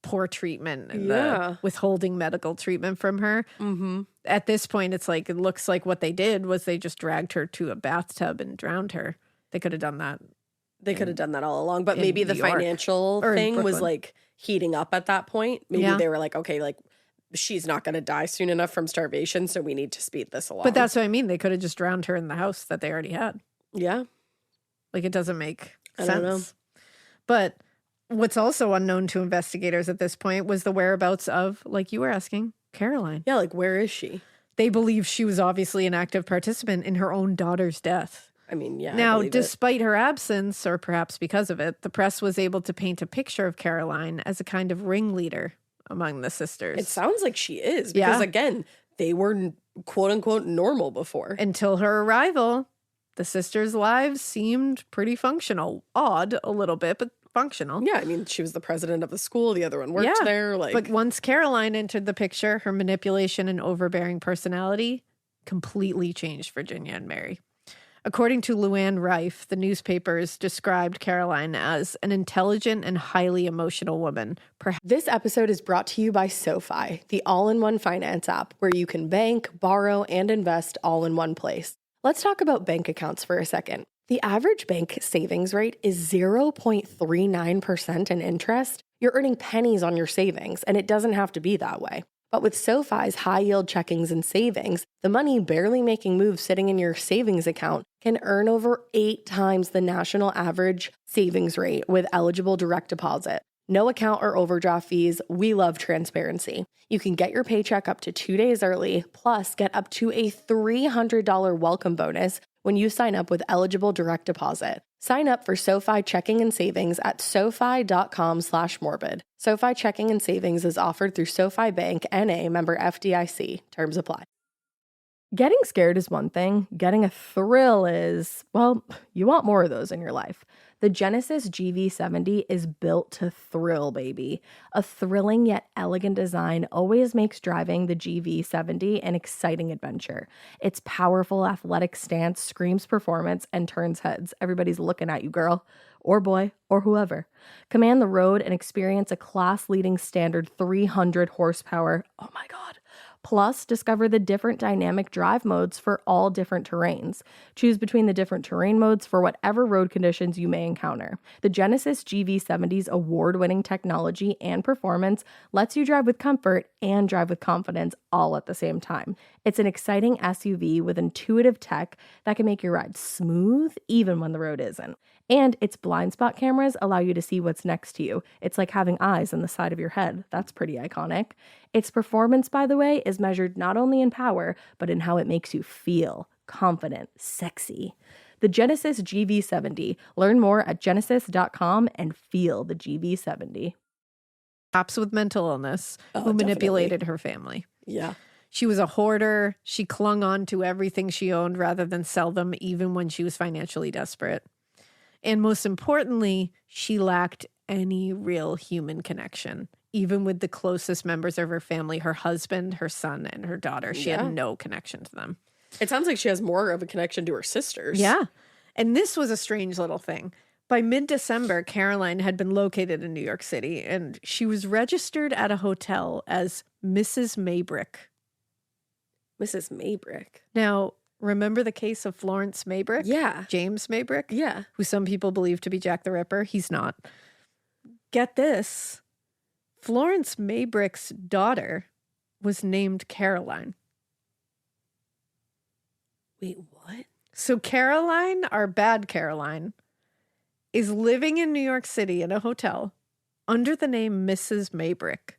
poor treatment and the withholding medical treatment from her. Mm-hmm. At this point, it's like, it looks like what they did was they just dragged her to a bathtub and drowned her. They could have done that. They could have done that all along, but maybe the New York. financial Or in thing was Brooklyn. like heating up at that point. Maybe Yeah. they were like, okay, like she's not going to die soon enough from starvation, so we need to speed this along. But that's what I mean. They could have just drowned her in the house that they already had. yeah. Like, it doesn't make I sense. don't know. But what's also unknown to investigators at this point was the whereabouts of, like you were asking, Caroline. Yeah, like where is she? They believe she was obviously an active participant in her own daughter's death. I mean, yeah. I Now, believe it. despite her absence, or perhaps because of it, the press was able to paint a picture of Caroline as a kind of ringleader among the sisters. It sounds like she is because Yeah. again, they were quote unquote normal before. Until her arrival, the sisters' lives seemed pretty functional. Odd a little bit, but functional. Yeah, I mean, she was the president of the school. The other one worked there. Like, But once Caroline entered the picture, her manipulation and overbearing personality completely changed Virginia and Mary. According to Luann Rife, the newspapers described Caroline as an intelligent and highly emotional woman. this episode is brought to you by SoFi, the all-in-one finance app where you can bank, borrow, and invest all in one place. Let's talk about bank accounts for a second. The average bank savings rate is 0.39% in interest. You're earning pennies on your savings, and it doesn't have to be that way. But with SoFi's high-yield checkings and savings, the money barely making moves sitting in your savings account can earn over 8 times the national average savings rate with eligible direct deposit. No account or overdraft fees. We love transparency. You can get your paycheck up to 2 days early, plus get up to a $300 welcome bonus when you sign up with eligible direct deposit. Sign up for SoFi checking and savings at SoFi.com/morbid. SoFi checking and savings is offered through SoFi Bank NA, member FDIC. Terms apply. Getting scared is one thing. Getting a thrill is, well, you want more of those in your life. The Genesis GV70 is built to thrill, baby. A thrilling yet elegant design always makes driving the GV70 an exciting adventure. Its powerful athletic stance screams performance and turns heads. Everybody's looking at you, girl, or boy, or whoever. Command the road and experience a class-leading standard 300 horsepower. Oh my God. Plus, discover the different dynamic drive modes for all different terrains. Choose between the different terrain modes for whatever road conditions you may encounter. The Genesis GV70's award-winning technology and performance lets you drive with comfort and drive with confidence all at the same time. It's an exciting SUV with intuitive tech that can make your ride smooth even when the road isn't. And its blind spot cameras allow you to see what's next to you. It's like having eyes on the side of your head. That's pretty iconic. Its performance, by the way, is measured not only in power, but in how it makes you feel confident, sexy. The Genesis GV70. Learn more at genesis.com and feel the GV70. Cops with mental illness who manipulated her family. Yeah. She was a hoarder. She clung on to everything she owned rather than sell them, even when she was financially desperate. And most importantly, she lacked any real human connection. Even with the closest members of her family, her husband, her son, and her daughter, she had no connection to them. It sounds like she has more of a connection to her sisters. Yeah. And this was a strange little thing. By mid-December, Caroline had been located in New York City, and she was registered at a hotel as Mrs. Maybrick. Mrs. Maybrick. Now, remember the case of Florence Maybrick? Yeah. James Maybrick? Yeah. Who some people believe to be Jack the Ripper. He's not. Get this. Florence Maybrick's daughter was named Caroline. Wait, what? So Caroline, our bad Caroline, is living in New York City in a hotel under the name Mrs. Maybrick.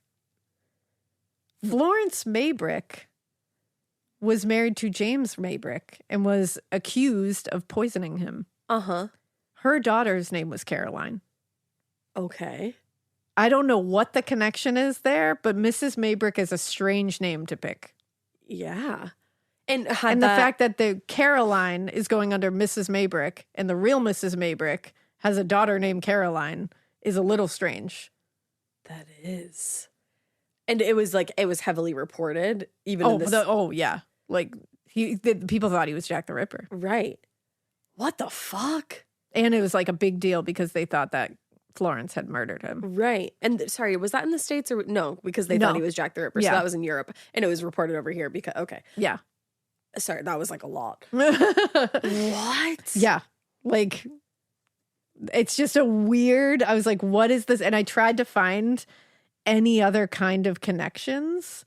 Florence Maybrick was married to James Maybrick and was accused of poisoning him. Uh-huh. Her daughter's name was Caroline. Okay. I don't know what the connection is there, but Mrs. Maybrick is a strange name to pick. Yeah. And The fact that the Caroline is going under Mrs. Maybrick and the real Mrs. Maybrick has a daughter named Caroline is a little strange. That is. And it was heavily reported, even in this. Yeah. Like, people thought he was Jack the Ripper. Right. What the fuck? And it was like a big deal because they thought that Florence had murdered him. Right. And sorry, was that in the States or no? Because they thought he was Jack the Ripper. So that was in Europe. And it was reported over here because, okay. Yeah. Sorry, that was like a lot. What? Yeah. Like, it's just a weird, I was like, what is this? And I tried to find any other kind of connections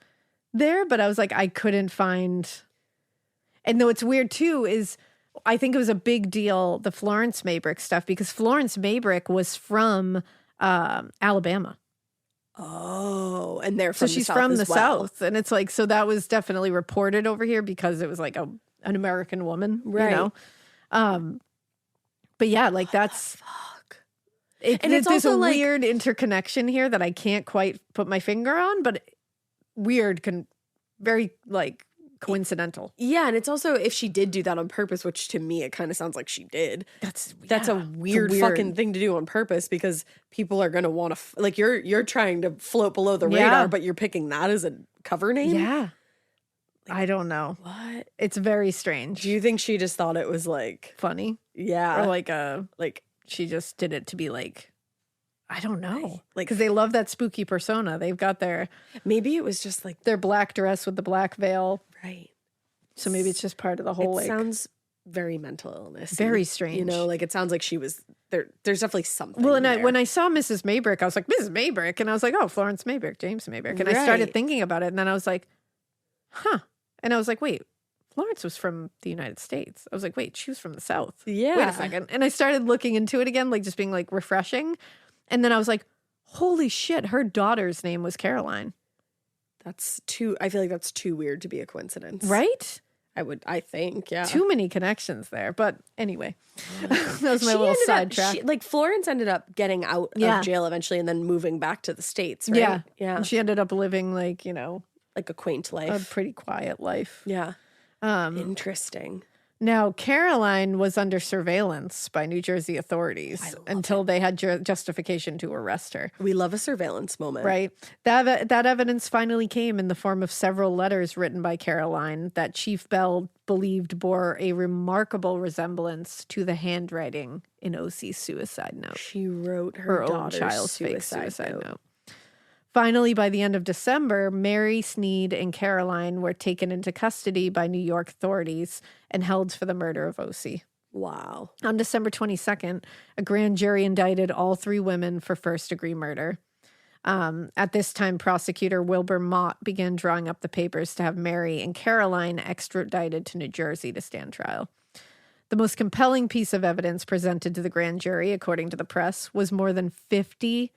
there, but I was like, I couldn't find. And though it's weird too, is I think it was a big deal, the Florence Maybrick stuff, because Florence Maybrick was from Alabama. Oh, and they're from so she's the South from as the well. South. And it's like, so that was definitely reported over here because it was like an American woman, right. You know? But yeah, like that's. And it's there's also a like, weird interconnection here that I can't quite put my finger on, but weird, very like coincidental. Yeah, and it's also if she did do that on purpose, which to me it kind of sounds like she did. That's a weird fucking thing to do on purpose because people are gonna want to like you're trying to float below the radar, but you're picking that as a cover name. Yeah, I don't know what. It's very strange. Do you think she just thought it was like funny? Yeah, or like she just did it to be like, I don't know. Like, because they love that spooky persona. They've got maybe it was just like their black dress with the black veil. Right. So maybe it's just part of the whole, it sounds very mental illness. Very strange. You know, like it sounds like she was there. There's definitely something. Well, and when I saw Mrs. Maybrick, I was like, Mrs. Maybrick. And I was like, oh, Florence Maybrick, James Maybrick. And I started thinking about it. And then I was like, huh. And I was like, wait. Florence was from the United States. I was like, wait, she was from the South. Yeah. Wait a second. And I started looking into it again, like just being like refreshing. And then I was like, holy shit, her daughter's name was Caroline. I feel like that's too weird to be a coincidence. Right? I think, yeah. Too many connections there. But anyway, that was my little sidetrack. Like Florence ended up getting out of jail eventually and then moving back to the States, right? Yeah. Yeah. And she ended up living like, you know, like a quaint life. A pretty quiet life. Yeah. Interesting. Now, Caroline was under surveillance by New Jersey authorities until they had justification to arrest her. We love a surveillance moment. Right. That evidence finally came in the form of several letters written by Caroline that Chief Bell believed bore a remarkable resemblance to the handwriting in Ocey's suicide note. She wrote her own child's fake suicide note. Finally, by the end of December, Mary, Snead, and Caroline were taken into custody by New York authorities and held for the murder of Ocey. Wow. On December 22nd, a grand jury indicted all three women for first-degree murder. At this time, prosecutor Wilbur Mott began drawing up the papers to have Mary and Caroline extradited to New Jersey to stand trial. The most compelling piece of evidence presented to the grand jury, according to the press, was more than 50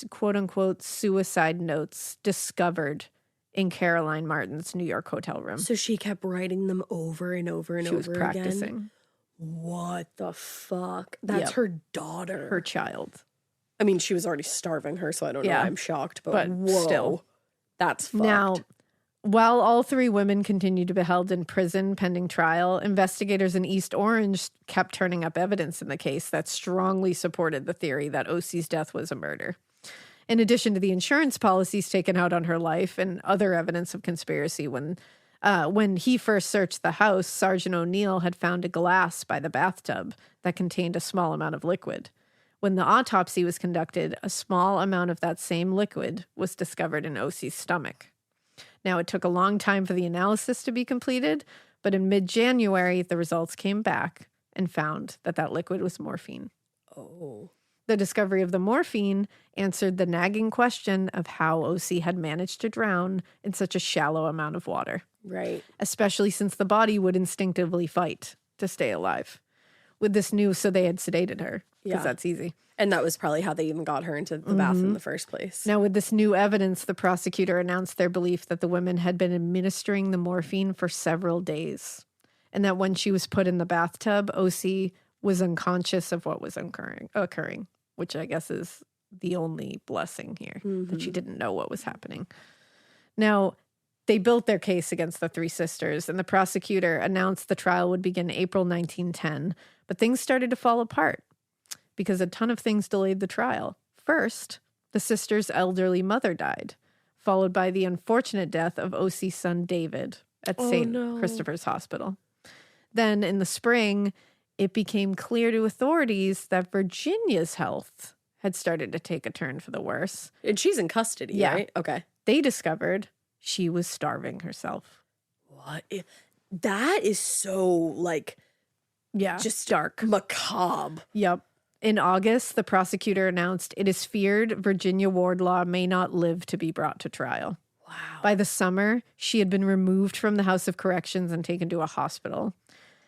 quote-unquote suicide notes discovered in Caroline Martin's New York hotel room. So she kept writing them over and over and She over was practicing. again? What the fuck? That's her daughter. Her child. I mean, she was already starving her, so I don't know. Yeah. I'm shocked, but But still. That's fucked. Now, while all three women continued to be held in prison pending trial, investigators in East Orange kept turning up evidence in the case that strongly supported the theory that Ocey's death was a murder. In addition to the insurance policies taken out on her life and other evidence of conspiracy, when he first searched the house, Sergeant O'Neill had found a glass by the bathtub that contained a small amount of liquid. When the autopsy was conducted, a small amount of that same liquid was discovered in Ocey's stomach. Now, it took a long time for the analysis to be completed, but in mid-January, the results came back and found that that liquid was morphine. Oh. The discovery of the morphine answered the nagging question of how Ocey had managed to drown in such a shallow amount of water. Right. Especially since the body would instinctively fight to stay alive. With this news, so they had sedated her, because that's easy. And that was probably how they even got her into the bath in the first place. Now, with this new evidence, the prosecutor announced their belief that the women had been administering the morphine for several days, and that when she was put in the bathtub, Ocey was unconscious of what was occurring, which I guess is the only blessing here, that she didn't know what was happening. Now, they built their case against the three sisters, and the prosecutor announced the trial would begin April 1910, but things started to fall apart because a ton of things delayed the trial. First, the sisters' elderly mother died, followed by the unfortunate death of Ocey's son David at St. Christopher's Hospital. Then, in the spring, it became clear to authorities that Virginia's health had started to take a turn for the worse. And she's in custody, right? Okay. They discovered she was starving herself. What? That is so, Just dark. Macabre. Yep. In August, the prosecutor announced it is feared Virginia Wardlaw may not live to be brought to trial. Wow. By the summer, she had been removed from the House of Corrections and taken to a hospital.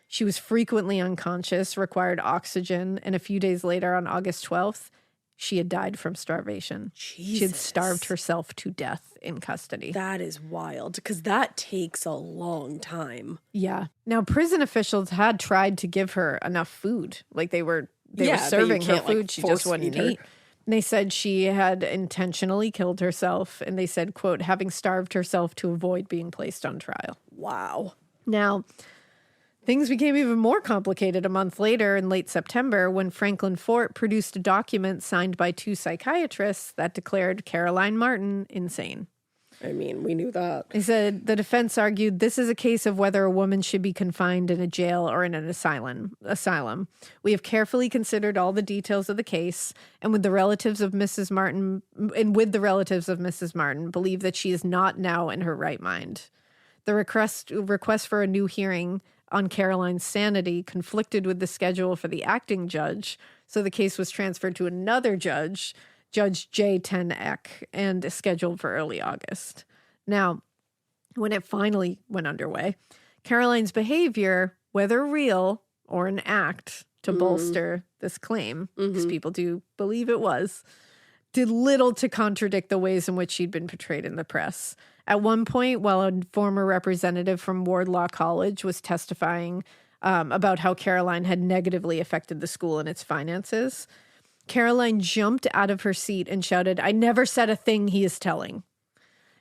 She was frequently unconscious, required oxygen, and a few days later, on August 12th, she had died from starvation. Jesus. She had starved herself to death in custody. That is wild, because that takes a long time. Yeah. Now, prison officials had tried to give her enough food. They were serving her food. She just wouldn't eat. And they said she had intentionally killed herself. And they said, quote, having starved herself to avoid being placed on trial. Wow. Now, things became even more complicated a month later in late September when Franklin Fort produced a document signed by two psychiatrists that declared Caroline Martin insane. I mean, we knew that. He said the defense argued this is a case of whether a woman should be confined in a jail or in an asylum. We have carefully considered all the details of the case, and with the relatives of Mrs. Martin, believe that she is not now in her right mind. The request for a new hearing on Caroline's sanity conflicted with the schedule for the acting judge, so the case was transferred to another judge, Judge J. Ten Eck, and scheduled for early August. Now, when it finally went underway, Caroline's behavior, whether real or an act to bolster this claim, because people do believe it was, did little to contradict the ways in which she'd been portrayed in the press. At one point, while a former representative from Wardlaw College was testifying about how Caroline had negatively affected the school and its finances, Caroline jumped out of her seat and shouted, "I never said a thing he is telling,"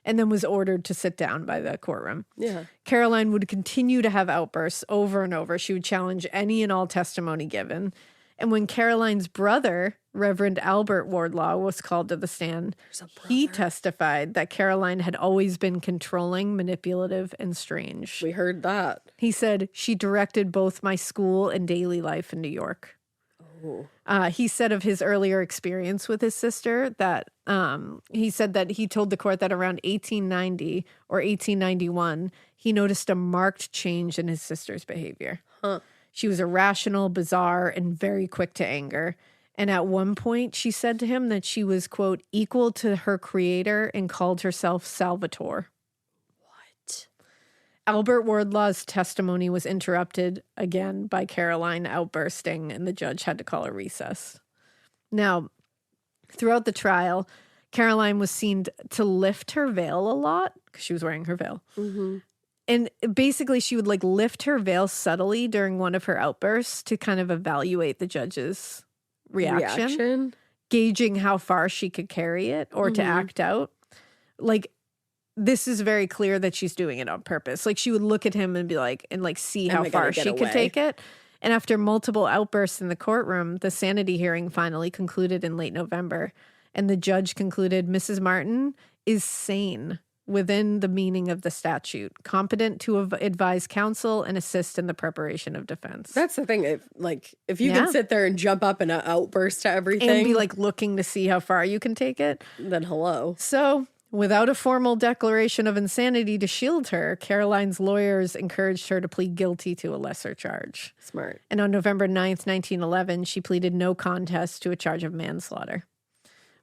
and then was ordered to sit down by the courtroom. Yeah. Caroline would continue to have outbursts over and over. She would challenge any and all testimony given. And when Caroline's brother, Reverend Albert Wardlaw, was called to the stand, he testified that Caroline had always been controlling, manipulative, and strange. We heard that. He said, she directed both my school and daily life in New York. He said of his earlier experience with his sister that he said that he told the court that around 1890 or 1891, he noticed a marked change in his sister's behavior. She was irrational, bizarre, and very quick to anger. And at one point, she said to him that she was, quote, equal to her creator and called herself Salvatore. What? Albert Wardlaw's testimony was interrupted again by Caroline outbursting, and the judge had to call a recess. Now, throughout the trial, Caroline was seen to lift her veil a lot because she was wearing her veil. Mm-hmm. And basically, she would like lift her veil subtly during one of her outbursts to kind of evaluate the judge's reaction, gauging how far she could carry it or to act out. Like, this is very clear that she's doing it on purpose. Like, she would look at him and be like, and like see how far she could take it. And after multiple outbursts in the courtroom, the sanity hearing finally concluded in late November. And the judge concluded Mrs. Martin is sane within the meaning of the statute, competent to advise counsel and assist in the preparation of defense. That's the thing. If you can sit there and jump up and outburst to everything. And be like looking to see how far you can take it. Then hello. So without a formal declaration of insanity to shield her, Caroline's lawyers encouraged her to plead guilty to a lesser charge. Smart. And on November 9th, 1911, she pleaded no contest to a charge of manslaughter.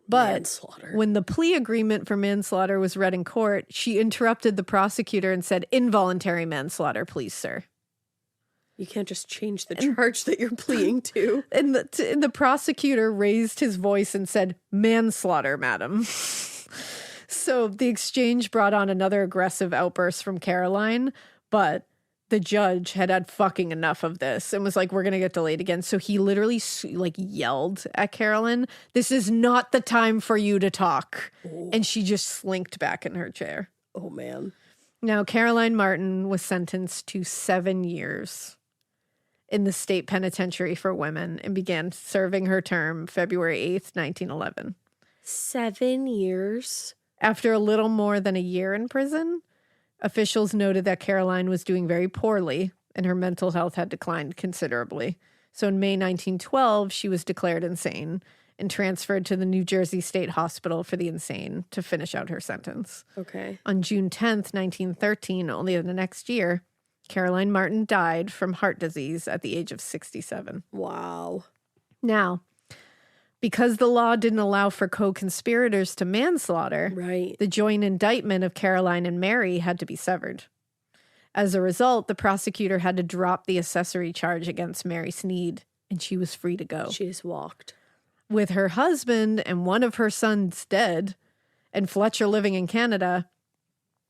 But when the plea agreement for manslaughter was read in court, she interrupted the prosecutor and said, involuntary manslaughter, please, sir. You can't just change the charge that you're pleading to. And the prosecutor raised his voice and said, manslaughter, madam. So the exchange brought on another aggressive outburst from Caroline, but the judge had fucking enough of this and was like, we're going to get delayed again. So he literally like yelled at Carolyn, this is not the time for you to talk. Oh. And she just slinked back in her chair. Oh, man. Now, Caroline Martin was sentenced to 7 years in the state penitentiary for women and began serving her term February 8th, 1911. 7 years? After a little more than a year in prison, officials noted that Caroline was doing very poorly and her mental health had declined considerably. So in May 1912, she was declared insane and transferred to the New Jersey State Hospital for the Insane to finish out her sentence. Okay. On June 10th, 1913, only the next year, Caroline Martin died from heart disease at the age of 67. Wow. Now, because the law didn't allow for co-conspirators to manslaughter, right, the joint indictment of Caroline and Mary had to be severed. As a result, the prosecutor had to drop the accessory charge against Mary Snead, and she was free to go. She just walked. With her husband and one of her sons dead, and Fletcher living in Canada,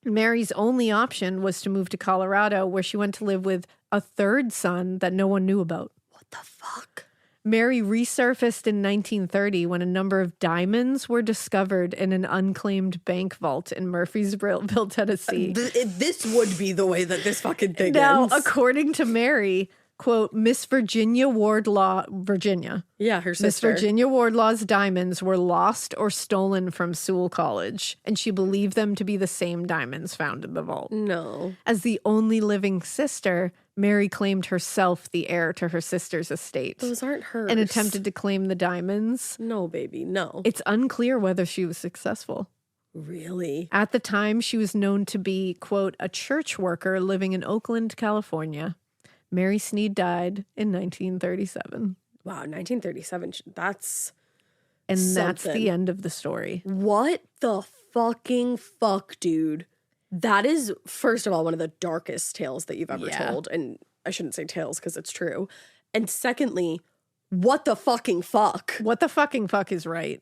Mary's only option was to move to Colorado, where she went to live with a third son that no one knew about. What the fuck? Mary resurfaced in 1930 when a number of diamonds were discovered in an unclaimed bank vault in Murfreesboro, Tennessee. This would be the way that this fucking thing now, ends. According to Mary, quote, Miss Virginia Wardlaw, Virginia. Yeah, her sister. Miss Virginia Wardlaw's diamonds were lost or stolen from Sewell College, and she believed them to be the same diamonds found in the vault. No. As the only living sister, Mary claimed herself the heir to her sister's estate. Those aren't hers. And attempted to claim the diamonds. No, baby, no. It's unclear whether she was successful. Really? At the time, she was known to be, quote, a church worker living in Oakland, California. Mary Snead died in 1937. Wow, 1937. That's And something. that's the end of the story. What the fucking fuck, dude? That is, first of all, one of the darkest tales that you've ever told. And I shouldn't say tales because it's true. And secondly, what the fucking fuck? What the fucking fuck is right?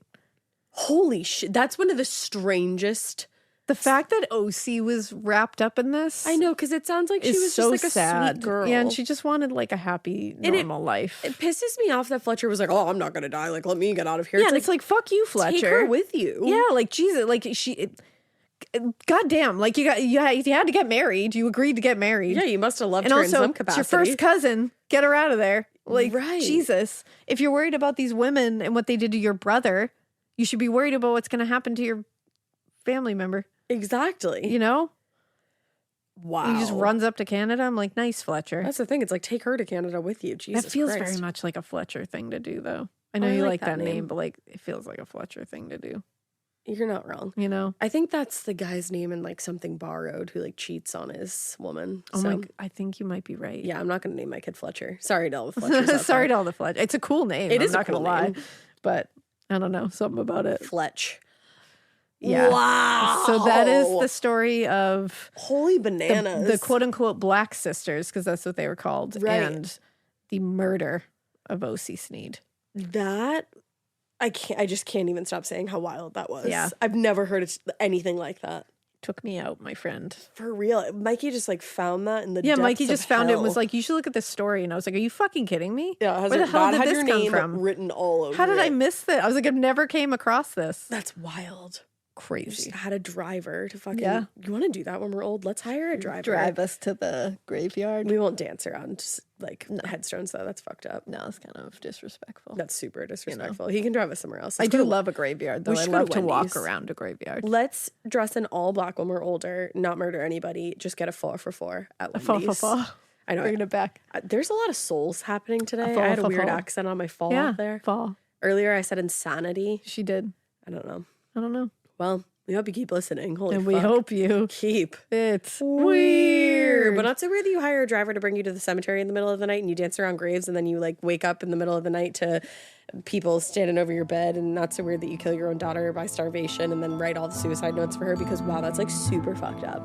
Holy shit. That's one of the strangest. The fact that Ocey was wrapped up in this. I know, because it sounds like she was so just like sad. a sweet girl. Yeah, and she just wanted like a happy, normal life. It pisses me off that Fletcher was like, oh, I'm not going to die. Like, let me get out of here. Yeah, and it's like, fuck you, Fletcher. Take her with you. Yeah, like, Jesus, like, goddamn, like, you had to get married. You agreed to get married. Yeah, you must have loved and her also, in some capacity. It's your first cousin. Get her out of there. Like, right. Jesus. If you're worried about these women and what they did to your brother, you should be worried about what's going to happen to your family member. Exactly. You know? Wow. He just runs up to Canada. I'm like, nice, Fletcher. That's the thing. It's like, take her to Canada with you. Jesus That feels Christ. very much like a Fletcher thing to do, though. I know I you like like that that name, name. but like, it feels like a Fletcher thing to do. You're not wrong. You know? I think that's the guy's name in like Something Borrowed who like cheats on his woman. Oh so, I think you might be right. yeah, I'm not going to name my kid Fletcher. Sorry to all the Fletchers. Sorry to all the Fletch. It's a cool name. It is not a cool gonna lie. name. But I don't know. Something about it. Fletch. Yeah. Wow. So that is the story of Holy bananas. the quote unquote Black Sisters, because that's what they were called, Right. and the murder of Ocey Snead. That I just can't even stop saying how wild that was. Yeah. I've never heard anything like that. Took me out, my friend. For real. Mikey just like found that in the Yeah, depths Mikey of just found it and was hell. like, you should look at this story. And I was like, are you fucking kidding me? Yeah, Where the hell did had this your come name from? written all over How did I it. miss this? I was like, I've never came across this. That's wild. You Crazy. just had a driver to fucking. Yeah. You want to do that when we're old? Let's hire a driver. Drive us to the graveyard. We won't dance around just like headstones though. That's fucked up. No, it's kind of disrespectful. That's super disrespectful. He can drive us somewhere else. I Let's do go to- love a graveyard, though. We I should go love to to walk Wendy's. around a graveyard. Let's dress in all black when we're older, not murder anybody, just get a 4 for 4 at Wendy's. I know. Bringing it back. There's a lot of souls happening today. fall, I had a fall, weird fall. accent on my fall Yeah, there. fall. Earlier I said insanity. She did. I don't know. I don't know. Well, we hope you keep listening. Holy And fuck. we hope you. Keep. It's Weird. weird. But not so weird that you hire a driver to bring you to the cemetery in the middle of the night and you dance around graves and then you like wake up in the middle of the night to people standing over your bed, and not so weird that you kill your own daughter by starvation and then write all the suicide notes for her because wow, that's like super fucked up.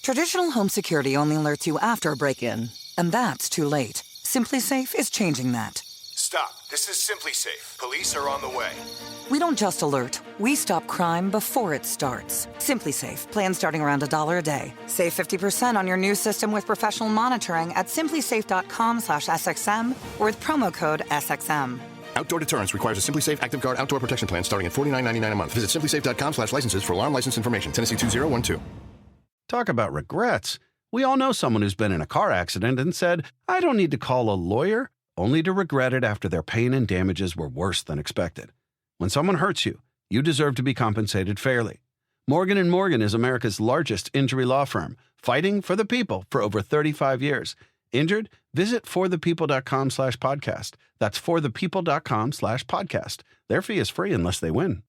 Traditional home security only alerts you after a break-in, and that's too late. Simply Safe is changing that. Stop. This is Simply Safe. Police are on the way. We don't just alert, we stop crime before it starts. Simply Safe, plan starting around $1 a day. Save 50% on your new system with professional monitoring at simplysafe.com/SXM or with promo code SXM. Outdoor deterrence requires a Simply Safe Active Guard outdoor protection plan starting at $49.99 a month. Visit simplysafe.com/licenses for alarm license information. Tennessee 2012. Talk about regrets. We all know someone who's been in a car accident and said, I don't need to call a lawyer, only to regret it after their pain and damages were worse than expected. When someone hurts you, you deserve to be compensated fairly. Morgan & Morgan is America's largest injury law firm, fighting for the people for over 35 years. Injured? Visit forthepeople.com/podcast. That's forthepeople.com/podcast. Their fee is free unless they win.